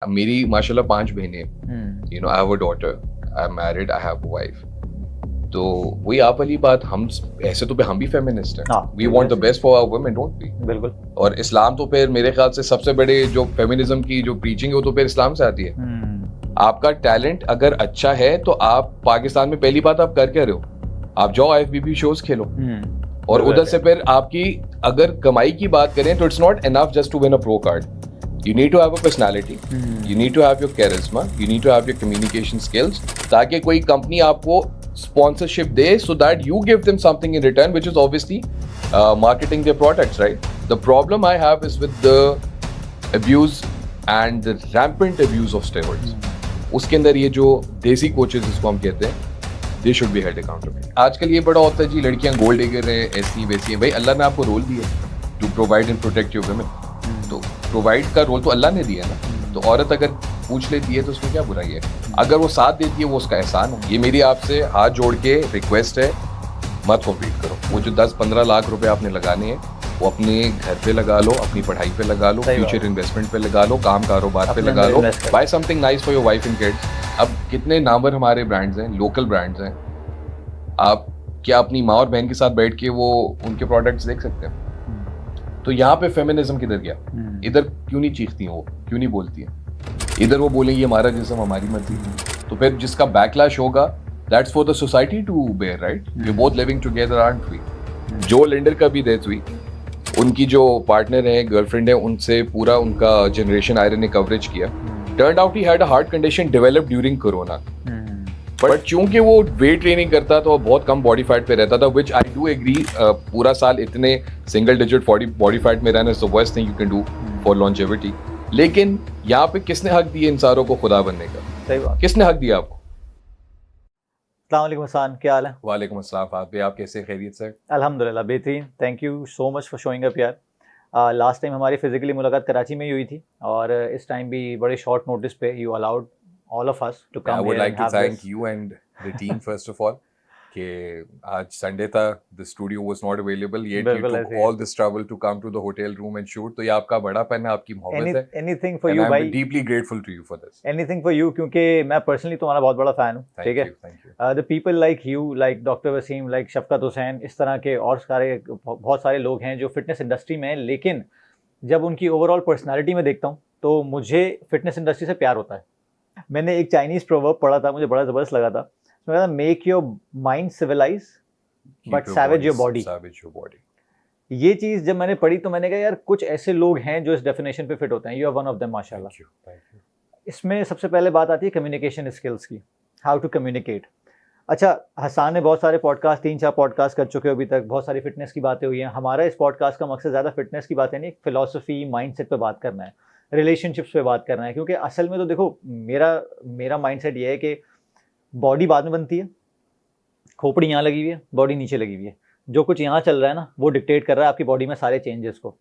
मेरी माशाल्लाह 5 बहनें हैं, you know I have a daughter, I am married, I have a wife. तो वही आप वाली बात, हम ऐसे तो हम भी फेमिनिस्ट हैं, we want the best for our women, don't we? बिल्कुल। और इस्लाम तो फिर मेरे ख्याल से सबसे बड़े जो फेमिनिज्म की जो प्रीचिंग है वो तो फिर इस्लाम से आती है। आपका टैलेंट अगर अच्छा है तो आप पाकिस्तान में पहली बात आप कर क्या रहे हो, आप जाओ IFBB शोज खेलो, और उधर से फिर आपकी अगर कमाई की बात करें तो it's not enough just to win a pro card. You need to have a personality, you need to have your charisma, you need to have your communication skills, ताकि कोई कंपनी आपको sponsorship they, so that you give them something in return, which is obviously marketing their products, right? The problem I have is with the abuse and the rampant abuse of steroids. उसके अंदर ये जो देसी coaches जिसको हम कहते हैं, they should be held accountable. आजकल ये बड़ा होता है जी, लड़कियां गोल्ड डिगर हैं, ऐसी वैसी हैं। भाई अल्लाह ने आपको रोल दिया to provide and protect your women, तो प्रोवाइड का रोल तो अल्लाह ने दिया है ना, तो औरत अगर पूछ लेती है तो उसमें क्या बुराई है? अगर वो साथ देती है वो उसका एहसान है। ये मेरी आपसे हाथ जोड़ के रिक्वेस्ट है, मत कॉम्पीट करो। वो जो 10-15 लाख रुपए आपने लगाने हैं वो अपने घर पे लगा लो, अपनी पढ़ाई पे लगा लो, फ्यूचर इन्वेस्टमेंट पे लगा लो, काम कारोबार पे लगा लो, buy something nice for your wife and kids. अब कितने नामवर हमारे ब्रांड्स हैं, लोकल ब्रांड्स हैं, आप क्या अपनी माँ और बहन के साथ बैठ के वो उनके प्रोडक्ट्स देख सकते हैं? तो यहाँ पे फेमिनिज्म किधर गया? इधर क्यों नहीं चीखती हैं वो, क्यों नहीं बोलती हैं? इधर वो बोलेंगे हमारा जिस्म हमारी मर्जी, तो फिर जिसका बैकलैश होगा that's for the society to bear, right? We both living together, aren't we? Jo Lindner का भी डेथ हुई, उनकी जो पार्टनर है, गर्लफ्रेंड है, उनसे पूरा उनका जनरेशन आयरन ने कवरेज किया। Turned out he had a heart condition developed during corona, but चूंकि वो वेट ट्रेनिंग करता था और बहुत कम बॉडी फैट पे रहता था, विच आई डू एग्री, पूरा साल इतने सिंगल डिजिट बॉडी फैट में रहना is the worst thing you can do for longevity. लेकिन यहाँ पे किसने हक दिया इन सारों को खुदा बनने का? सही बात, किसने हक दिया आपको? अस्सलाम वालेकुम हसन, क्या हाल है? वालेकुम अस्सलाम फात, आप कैसे, खैरियत से? अल्हम्दुलिल्लाह बेहतरीन, thank you so much for showing up यार। लास्ट टाइम हमारी फिजिकली मुलाकात कराची में ही हुई थी, और इस टाइम भी बड़े शॉर्ट नोटिस पे you allowed all of us to come I would here like and to have thank this. you and the team first of all कि आज संडे था, the studio was not available yet you took all this trouble to come to the hotel room and shoot, तो ये आपका बड़ापन है, आपकी मोहब्बत है। Anything for and you I'm भाई, deeply grateful to you for this. Anything for you, क्योंकि मैं personally तुम्हारा बहुत बड़ा fan हूँ, ठीक है? Thank you. The people like you, like Dr. Wasim, like शफकत हुसैन, इस तरह के और सारे बहुत सारे लोग हैं जो फिटनेस इंडस्ट्री में हैं, लेकिन जब उनकी ओवरऑल पर्सनालिटी में देखता हूँ तो मुझे फिटनेस इंडस्ट्री से प्यार होता है। मैंने एक चाइनीज प्रोवर्ब पढ़ा था, मुझे बड़ा ज़बरदस्त लगा था। उसमें था make your mind civilise but savage your body. ये चीज़ जब मैंने पढ़ी तो मैंने कहा यार कुछ ऐसे लोग हैं जो इस डेफिनेशन पे फिट होते हैं। You are one of them माशाल्लाह। इसमें सबसे पहले बात आती है कम्युनिकेशन स्किल्स की, हाउ टू कम्युनिकेट। अच्छा, हसन ने बहुत सारे पॉडकास्ट, 3-4 पॉडकास्ट कर चुके हो अभी तक, बहुत सारी फिटनेस की बातें हुई हैं। हमारा इस पॉडकास्ट का मकसद ज़्यादा फिटनेस की बातें नहीं, फिलॉसफी, माइंडसेट पे बात करना है, रिलेशनशिप्स पे बात करना है। क्योंकि असल में तो देखो मेरा माइंडसेट ये है कि बॉडी बाद में बनती है, खोपड़ी यहाँ लगी हुई है, बॉडी नीचे लगी हुई है। जो कुछ यहाँ चल रहा है ना वो डिक्टेट कर रहा है आपकी बॉडी में सारे चेंजेस को।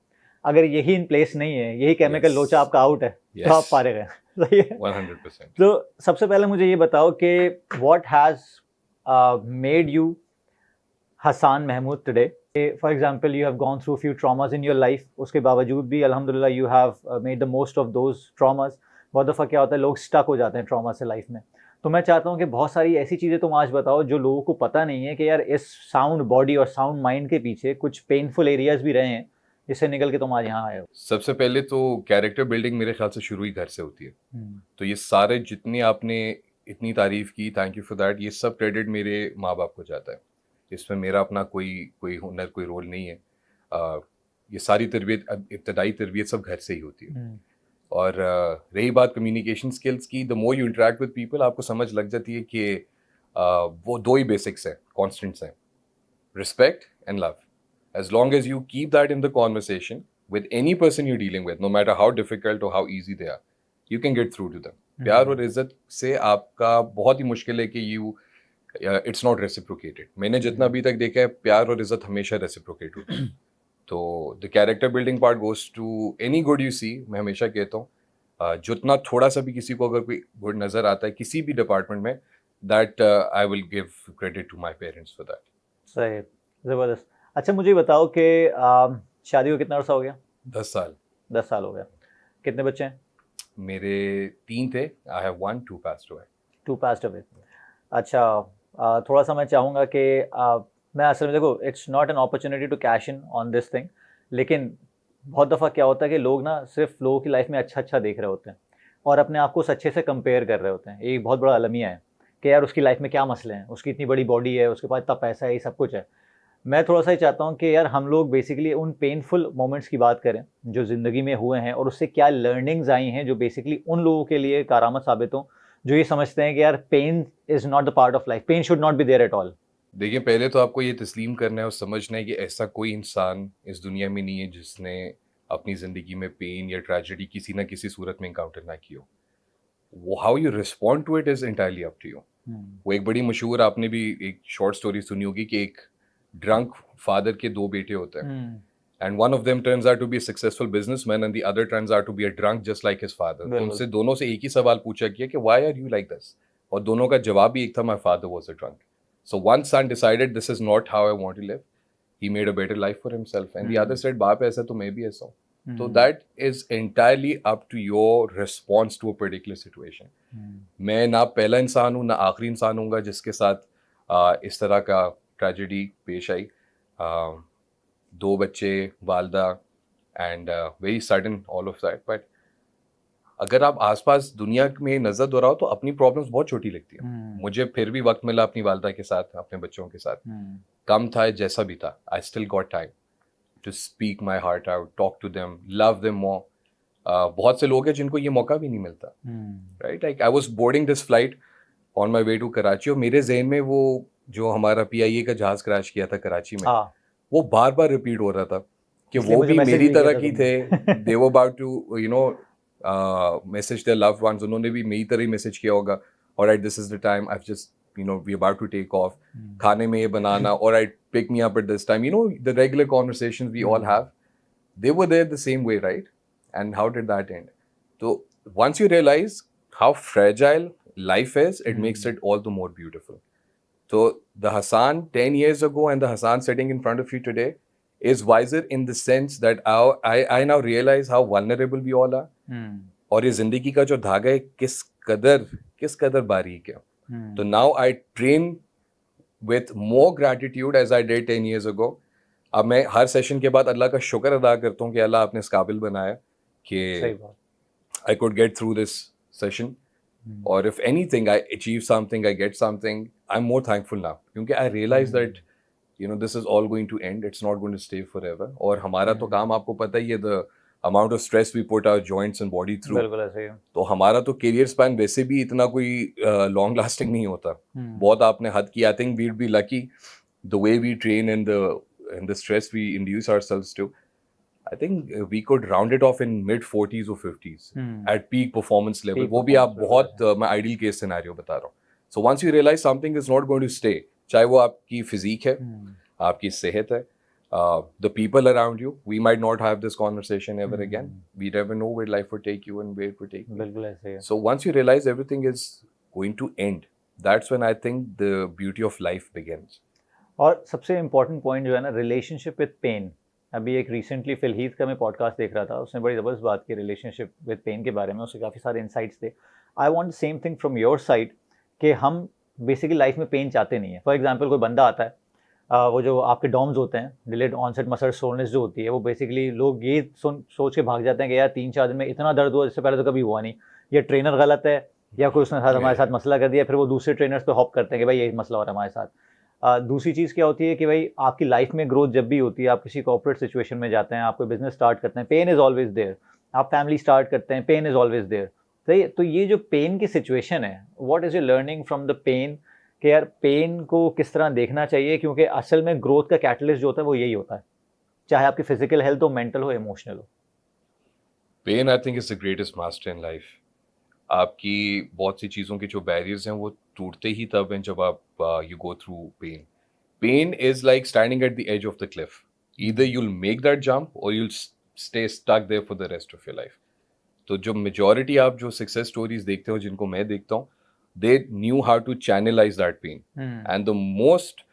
अगर यही इन प्लेस नहीं है, यही केमिकल लोचा आपका आउट है, तो आप पारे गए। सही है, 100%। तो सबसे पहले मुझे ये बताओ कि what has made you Hasan Mahmood today. For example, you have gone through a few traumas in your life, उसके बावजूद भी अल्हम्दुलिल्लाह you have made the most of those traumas। बहुत दफ़ा क्या होता है, लोग स्टक हो जाते हैं ट्रॉमा से लाइफ में। तो मैं चाहता हूँ कि बहुत सारी ऐसी चीज़ें तुम आज बताओ जो लोगों को पता नहीं है कि यार इस साउंड बॉडी और साउंड माइंड के पीछे कुछ पेनफुल एरियाज भी रहे हैं जिससे निकल के तुम आज यहाँ आए हो। सबसे पहले तो कैरेक्टर बिल्डिंग मेरे ख्याल से शुरू ही घर से होती है। तो ये सारे जितनी आपने इतनी तारीफ की, थैंक यू फॉर दैट, ये सब क्रेडिट मेरे माँ बाप को जाता है। इसमें मेरा अपना कोई हुनर, कोई रोल नहीं है। ये सारी तरबियत, इब्तदाई तरबियत सब घर से ही होती है। और रही बात कम्युनिकेशन स्किल्स की, the more you interact with people आपको समझ लग जाती है कि वो दो ही बेसिक्स हैं, कॉन्स्टेंट्स हैं, respect and love. As long as you keep that in the conversation with any person you dealing with, no matter how difficult or how easy they are, you can get through to them. प्यार और इज्जत से आपका बहुत ही मुश्किल है कि you it's not reciprocated. मैंने जितना अभी तक देखा है, प्यार और इज्जत हमेशा रेसिप्रोकेट होती है। तो the character building part goes to any good you see. मैं हमेशा कहता हूँ जितना थोड़ा सा भी किसी को अगर कोई गुड नज़र आता है किसी भी डिपार्टमेंट में, that I will give credit to my parents for that. सही, ज़बरदस्त। अच्छा, मुझे बताओ कि शादी को कितना अर्सा हो गया? 10 साल। 10 साल हो गया। कितने बच्चे हैं? मेरे 3 थे. I have 1, 2 passed away. 2 passed away. अच्छा, थोड़ा सा मैं चाहूँगा कि मैं असल में देखो, it's not an opportunity to cash in on this thing, लेकिन बहुत दफ़ा क्या होता है कि लोग ना सिर्फ लोगों की लाइफ में अच्छा देख रहे होते हैं और अपने आप को उस अच्छे से कंपेयर कर रहे होते हैं. ये बहुत बड़ा अलमिया है कि यार उसकी लाइफ में क्या मसले हैं, उसकी इतनी बड़ी बॉडी है, उसके पास इतना पैसा है, ये सब कुछ है. मैं थोड़ा सा ही चाहता हूँ कि यार हम लोग बेसिकली उन पेनफुल मोमेंट्स की बात करें जो ज़िंदगी में हुए हैं और उससे क्या लर्निंग्स आई हैं जो बेसिकली उन लोगों के लिए कारआमद साबित हों जो ये समझते हैं कि यार pain is not the part of life, pain should not be there at all. देखिए, पहले तो आपको ये तस्लीम करना है और समझना है कि ऐसा कोई इंसान इस दुनिया में नहीं है जिसने अपनी ज़िंदगी में पेन या ट्रेजेडी किसी ना किसी सूरत में इंकाउंटर ना की हो. वो how you respond to it is entirely up to you. वो एक बड़ी मशहूर, आपने भी एक शॉर्ट स्टोरी सुनी होगी कि एक ड्रंक फादर के 2 बेटे होते हैं, and one of them turns out to be a successful businessman and the other turns out to be a drunk just like his father. तो उनसे दोनों से एक ही सवाल पूछा गया कि why are you like this, और दोनों का जवाब भी एक था, my father was a drunk. So one son decided this is not how I want to live. He made a better life for himself, and the other said बाप ऐसा तो मैं भी ऐसा हूँ. So that is entirely up to your response to a particular situation. मैं ना पहला इंसान हूँ ना आखिरी इंसान हूँगा जिसके साथ इस तरह का ट्रेजेडी पेश आई. 2 बच्चे, वालदा, and very sudden all of that. But अगर आप आसपास दुनिया में नजर दोहराओ तो अपनी प्रॉब्लम्स बहुत छोटी लगती है. मुझे फिर भी वक्त मिला अपनी वालदा के साथ, अपने बच्चों के साथ. कम था जैसा भी था, I still got time to speak my heart out, talk to them, love them more. बहुत से लोग हैं जिनको ये मौका भी नहीं मिलता. Right, like I was boarding this flight on my way to Karachi और मेरे जहन में वो जो हमारा PIA का जहाज क्रैश किया था कराची में, वो बार बार रिपीट हो रहा था कि वो भी मेरी तरह की थे. They were about to you know message their loved ones. उन्होंने भी मेरी तरह ही मैसेज किया होगा, alright this is the time, I just you know we about to take off, खाने में ये बनाना, alright pick me up at this time, you know the regular conversations we all have. They were there the same way, right? And how did that end? तो once you realize how fragile life is, it makes it all the more beautiful. So the Hassan 10 years ago and the Hassan sitting in front of you today is wiser in the sense that I now realize how vulnerable we all are. और ये जिंदगी का जो धागा है किस कदर बारीक है. तो now I train with more gratitude as I did 10 years ago. अब मैं हर सेशन के बाद अल्लाह का शुक्र अदा करता हूँ कि अल्लाह आपने इस काबिल बनाया कि I could get through this session. Or if anything, I achieve something, I get something, I'm more thankful now. क्योंकि I realize that, you know, this is all going to end. It's not going to stay forever. और हमारा तो काम आपको पता ही है, the amount of stress we put our joints and body through. बिल्कुल ऐसे ही है. तो हमारा तो career span वैसे भी इतना कोई long lasting नहीं होता. बहुत आपने हद की. I think we'd be lucky the way we train and the stress we induce ourselves to. I think we could round it off in mid-40s or 50s at peak performance level. वो भी आप बहुत मैं ideal case scenario बता रहा हूँ. So once you realize something is not going to stay, चाहे वो आपकी physique है, आपकी सेहत है, the people around you, we might not have this conversation ever again. We never know where life would take you and where it would take you. बिल्कुल ऐसे ही है. So once you realize everything is going to end, that's when I think the beauty of life begins. और सबसे important point जो है ना, relationship with pain. अभी एक रिसेंटली फिल हीथ का मैं पॉडकास्ट देख रहा था, उसने बड़ी ज़बरदस्त बात की रिलेशनशिप विद पेन के बारे में. उससे काफ़ी सारे इंसाइट्स थे. I want the same thing from your side कि हम बेसिकली लाइफ में पेन चाहते नहीं है. फॉर एग्जांपल कोई बंदा आता है, वो जो आपके डॉम्स होते हैं, डिलेड ऑनसेट मसल सोरनेस जो होती है, वो बेसिकली लोग ये सोच के भाग जाते हैं कि यार 3-4 दिन में इतना दर्द हुआ जिससे पहले तो कभी हुआ नहीं, या ट्रेनर गलत है, या कोई उसने हमारे साथ मसला कर दिया. फिर वो दूसरे ट्रेनर्स पे हॉप करते हैं कि भाई ये मसला हो रहा है हमारे साथ. दूसरी चीज़ क्या होती है कि भाई आपकी लाइफ में ग्रोथ जब भी होती है, आप किसी कॉर्पोरेट सिचुएशन में जाते हैं, आप कोई बिजनेस स्टार्ट करते हैं, पेन इज़ ऑलवेज देयर. आप फैमिली स्टार्ट करते हैं, पेन इज़ ऑलवेज देयर. सही. तो ये जो पेन की सिचुएशन है, what is your learning from the pain कि यार पेन को किस तरह देखना चाहिए, क्योंकि असल में ग्रोथ का कैटलिस्ट जो होता है वो यही होता है, चाहे आपकी फिजिकल हेल्थ हो, मेंटल हो, इमोशनल हो. Pain I think is the greatest master in life. आपकी बहुत सी चीज़ों के जो बैरियर्स हैं वो टूटते ही तब हैं जब आप you go through pain. Pain is like standing at the edge of the cliff. Either you'll make that jump or you'll stay stuck there for the rest of your life. तो जो majority आप जो success stories देखते हो, जिनको मैं देखता हूँ, they knew how to channelize that pain. And the most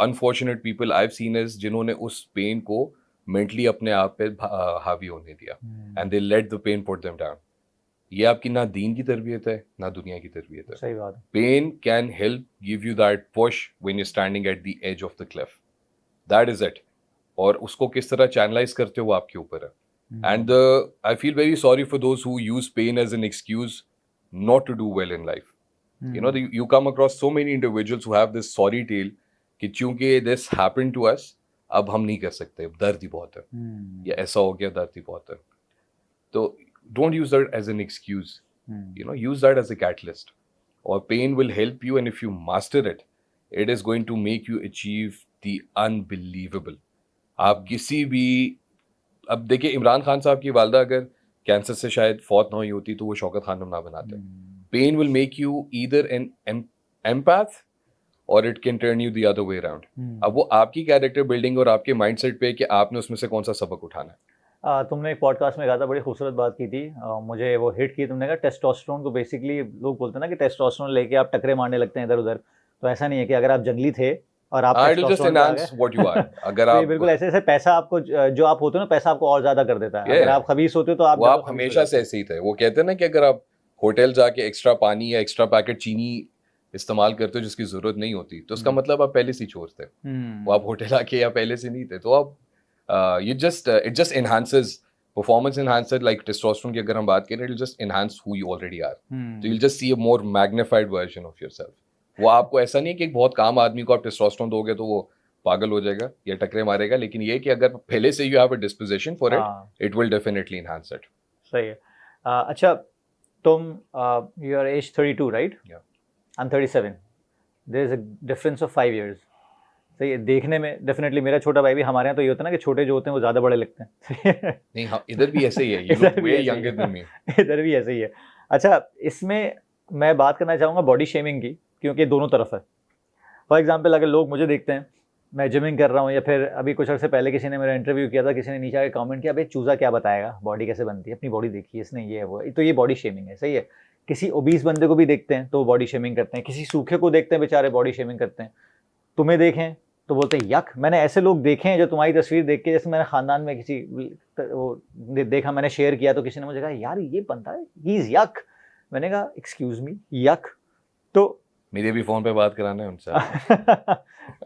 unfortunate people I've seen is जिन्होंने उस pain को mentally अपने आप पे हावी होने दिया. And they let the pain put them down. ये आपकी ना दीन की तरबियत है ना दुनिया की तरबियत है. सही बात है. Pain can help give you that push when you're standing at the edge of the cliff. That is it. और उसको किस तरह चैनलाइज करते हो वो आपके ऊपर है. And I feel very sorry for those who use pain as an excuse not to do well in life. You know, you come across so many individuals who have this sorry tale कि चूंकि this happened to us, अब हम नहीं कर सकते, दर्द ही बहुत है, या ऐसा हो गया, दर्द ही बहुत है. तो don't use that as an excuse. You know, use that as a catalyst. Or pain will help you, and if you master it, it is going to make you achieve the unbelievable. आप किसी भी, अब देखिए इमरान खान साहब की वालदा अगर cancer से शायद फौत ना हुई होती तो वो शौकत खानम ना बनाते. Pain will make you either an empath or it can turn you the other way around. अब वो आपकी कैरेक्टर बिल्डिंग और आपके माइंडसेट पे कि आपने उसमें से कौन सा सबक उठाना है. तुमने एक पॉडकास्ट में कहा था, बड़ी खूबसूरत बात की थी, मुझे वो हिट की. तुमने कहा टेस्टोस्टेरोन को बेसिकली लोग बोलते हैं ना कि टेस्टोस्टेरोन लेके आप टकरे मारने लगते हैं इधर उधर. तो ऐसा नहीं है कि अगर आप जंगली थे और आप टेस्टोस्टेरोन आ गए, what you are. अगर आप बिल्कुल ऐसे पैसा आपको जो आप होते हो ना, पैसा आपको और ज्यादा कर देता है. अगर आप खबीस होते हो तो आप हमेशा से ऐसे ही थे. वो कहते हैं ना कि अगर आप होटल जाके एक्स्ट्रा पानी या एक्स्ट्रा पैकेट चीनी इस्तेमाल करते हो जिसकी जरूरत नहीं होती, तो उसका मतलब आप पहले से ही चोर थे. वो आप होटल आके या पहले से नहीं थे, तो आप it just enhances performance enhancer. Like testosterone की अगर हम बात करें, it'll just enhance who you already are. So you'll just see a more magnified version of yourself. वो आपको ऐसा नहीं है कि एक बहुत काम आदमी को आप टेस्टोस्टेरोन दोगे तो वो पागल हो जाएगा या टकरे मारेगा, लेकिन ये कि अगर पहले से you have a disposition for it, it will definitely enhance it. सही है. अच्छा, तुम you are age 32, right? Yeah. I'm 37. There is a difference of 5 years. सही है. देखने में डेफिनेटली मेरा छोटा भाई भी, हमारे यहाँ तो ये होता है ना कि छोटे जो होते हैं वो ज़्यादा बड़े लगते हैं. नहीं, हाँ, इधर भी ऐसे ही है. You look way younger than me. इधर भी ऐसे ही है. अच्छा, इसमें मैं बात करना चाहूँगा बॉडी शेमिंग की, क्योंकि दोनों तरफ है. फॉर एग्जांपल, अगर लोग मुझे देखते हैं मैं जिमिंग कर रहा हूँ, या फिर अभी कुछ अर्से पहले किसी ने मेरा इंटरव्यू किया था, किसी ने नीचे आके कमेंट किया, भाई चूज़ा क्या बताएगा, बॉडी कैसे बनती है, अपनी बॉडी देखिए इसने, ये है वो. तो ये बॉडी शेमिंग है. सही है. किसी ओबीस बंदे को भी देखते हैं तो बॉडी शेमिंग करते हैं, किसी सूखे को देखते हैं बेचारे बॉडी शेमिंग करते हैं. तुम्हें देखें तो बोलते हैं यक. मैंने ऐसे लोग देखे हैं जो तुम्हारी तस्वीर देख के, जैसे मैंने ख़ानदान में किसी वो देखा, मैंने शेयर किया तो किसी ने मुझे कहा यार ये बनता है, ही इज़ यक. मैंने कहा एक्सक्यूज़ मी, यक? तो मेरे भी फोन पे बात कराना है उनसे.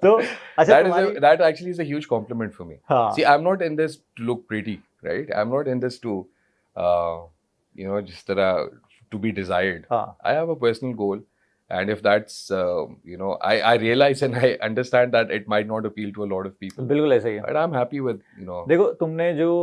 तो अच्छा, that actually is a huge compliment for me. See, I'm not in this to look pretty, right? I'm not in this to जिस तरह to be desired. I have a personal goal, and if that's I realize and I understand that it might not appeal to a lot of people. बिल्कुल ऐसा ही है. But I'm happy with देखो, तुमने जो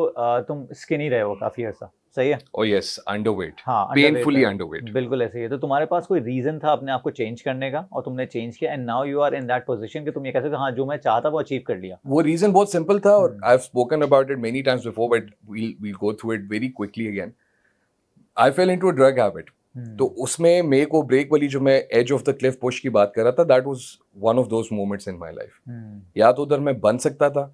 तुम skinny रहे हो काफी अर्सा, सही है. Oh yes, underweight. हाँ, painfully underweight. बिल्कुल ऐसे ही है. तो तुम्हारे पास कोई रीजन था अपने आप को चेंज करने का, और तुमने चेंज किया, and now you are in that position कि तुम ये कह सकते हो हाँ जो मैं चाहता वो अचीव कर लिया. वो रीजन बहुत सिंपल था, और I've spoken about it many times before, but we'll go through it very quickly again. I fell into a drug habit. तो उसमें मेरे को ब्रेक वाली जो मैं edge of the cliff push की बात कर रहा था, that was one of those moments in my life. या तो उधर मैं बन सकता था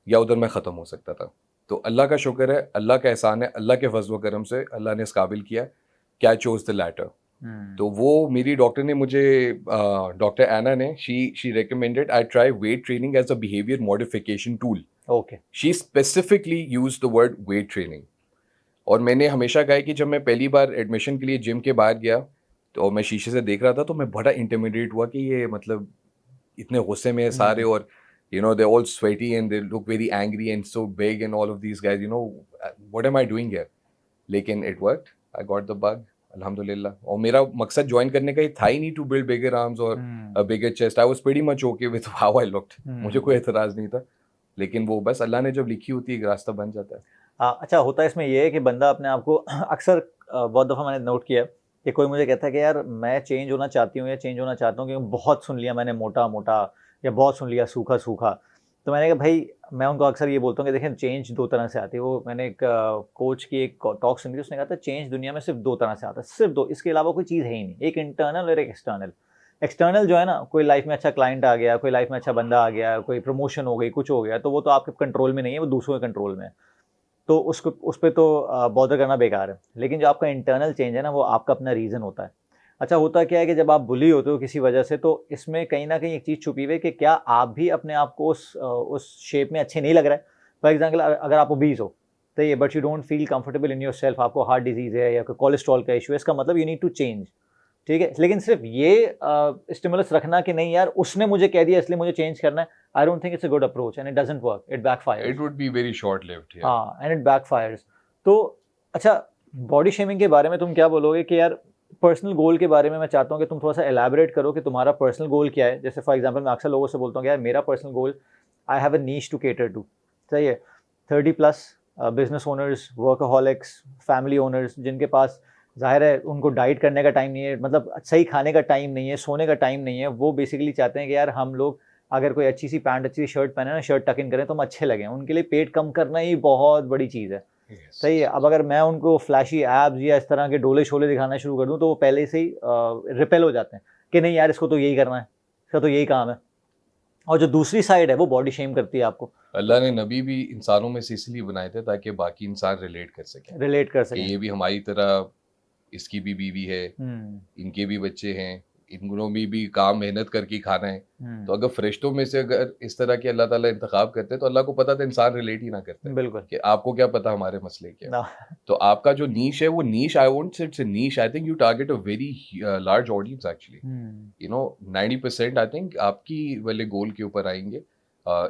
या उधर मैं ख़त्म हो सकता था. तो अल्लाह का शुक्र है, अल्लाह का एहसान है, अल्लाह के फजल व करम से अल्लाह ने इस काबिल किया कि आई चोज द लैटर. तो वो मेरी डॉक्टर ने मुझे, डॉक्टर एना ने, she recommended I try weight training as a behaviour modification tool. Okay. She specifically use the word weight training. और मैंने हमेशा कहा कि जब मैं पहली बार एडमिशन के लिए जिम के बाहर गया तो मैं शीशे से देख रहा था, तो मैं बड़ा इंटिमिडेट हुआ कि ये मतलब इतने गुस्से में सारे, और they're all sweaty and they look very angry and so big and all of these guys, what am I doing here? लेकिन it worked. I got the bug, alhamdulillah. और मेरा मकसद ज्वाइन करने का ही था ही नहीं to build bigger arms or a bigger chest. I was pretty much okay with how I looked. मुझे कोई एतराज़ नहीं था, लेकिन वो बस अल्लाह ने जब लिखी होती है एक रास्ता बन जाता है. अच्छा, होता है इसमें ये है कि बंदा अपने आप को अक्सर बहुत दफ़ा मैंने नोट किया कि कोई मुझे कहता है कि यार मैं चेंज होना चाहती हूँ या चेंज होना चाहता हूँ, क्योंकि बहुत सुन लिया मैंने मोटा मोटा, या बहुत सुन लिया सूखा सूखा. तो मैंने कहा भाई, मैं उनको अक्सर ये बोलता हूँ कि देखें चेंज दो तरह से आती है. वो मैंने एक कोच की एक टॉक सुनी थी, उसने कहा था चेंज दुनिया में सिर्फ दो तरह से आता है, सिर्फ दो, इसके अलावा कोई चीज़ है ही नहीं. एक इंटरनल और एक एक्सटर्नल. एक्सटर्नल जो है ना, कोई लाइफ में अच्छा क्लाइंट आ गया, कोई लाइफ में अच्छा बंदा आ गया, कोई प्रमोशन हो गई, कुछ हो गया, तो वो तो आपके कंट्रोल में नहीं है, वो दूसरों के कंट्रोल में है. तो उसको उस पर तो बॉदर करना बेकार है. लेकिन जो आपका इंटरनल चेंज है ना, वो आपका अपना रीज़न होता है. अच्छा, होता क्या है कि जब आप बुली होते हो किसी वजह से, तो इसमें कहीं ना कहीं एक चीज़ छुपी हुई है कि क्या आप भी अपने आप को उस शेप में अच्छे नहीं लग रहा है. फॉर एग्जांपल, अगर आप ओबीस हो सही है, but you don't feel comfortable in your self, आपको हार्ट डिजीज है या कोलेस्ट्रॉल का इशू है, इसका मतलब यू नीड टू चेंज, ठीक है। लेकिन सिर्फ ये स्टिमुलस रखना कि नहीं यार उसने मुझे कह दिया इसलिए मुझे चेंज करना है, आई don't think it's a good approach and it doesn't work, it backfires. It would be very short lived. हाँ, एंड इट बैकफायर्स। तो अच्छा, बॉडी शेमिंग के बारे में तुम क्या बोलोगे कि यार पर्सनल गोल के बारे में मैं चाहता हूँ कि तुम थोड़ा सा एलैबोरेट करो कि तुम्हारा पर्सनल गोल क्या है। जैसे फॉर एग्जांपल मैं अक्सर लोगों से बोलता हूँ कि यार मेरा personal goal, I have a niche to cater to, सही है। 30+ business owners, workaholics, family owners, जिनके पास जाहिर है उनको डाइट करने का टाइम नहीं है, मतलब सही खाने का टाइम नहीं है, सोने का टाइम नहीं है, वो बेसिकली चाहते हैं कि यार हम लोग अगर कोई अच्छी सी पैंट, अच्छी सी शर्ट पहने ना, शर्ट टक इन करें तो हम अच्छे लगें। उनके लिए पेट कम करना ही बहुत बड़ी चीज़ है, सही है। अब अगर मैं उनको फ्लैशी एब्स या इस तरह के डोले शोले दिखाना शुरू कर दूं तो वो पहले से ही रिपेल हो जाते हैं कि नहीं यार इसको तो यही करना है, इसका तो यही काम है। और जो दूसरी साइड है वो बॉडी शेम करती है आपको। अल्लाह ने नबी भी इंसानों में से इसलिए बनाए थे ताकि बाकी इंसान रिलेट कर सके कि ये भी हमारी तरह, इसकी भी बीवी है, इनके भी बच्चे हैं, इनको भी काम मेहनत करके खाना है। तो अगर फरिश्तों में से अगर इस तरह के अल्लाह ताला इंतखाब करते तो अल्लाह को पता था इंसान रिलेट ही ना करते, बिल्कुल, कि आपको क्या पता हमारे मसले क्या। तो आपका जो नीश है वो niche, I won't say it's a niche, I think you target a very large audience actually. You know 90% I think आपकी वाले गोल के ऊपर आएंगे।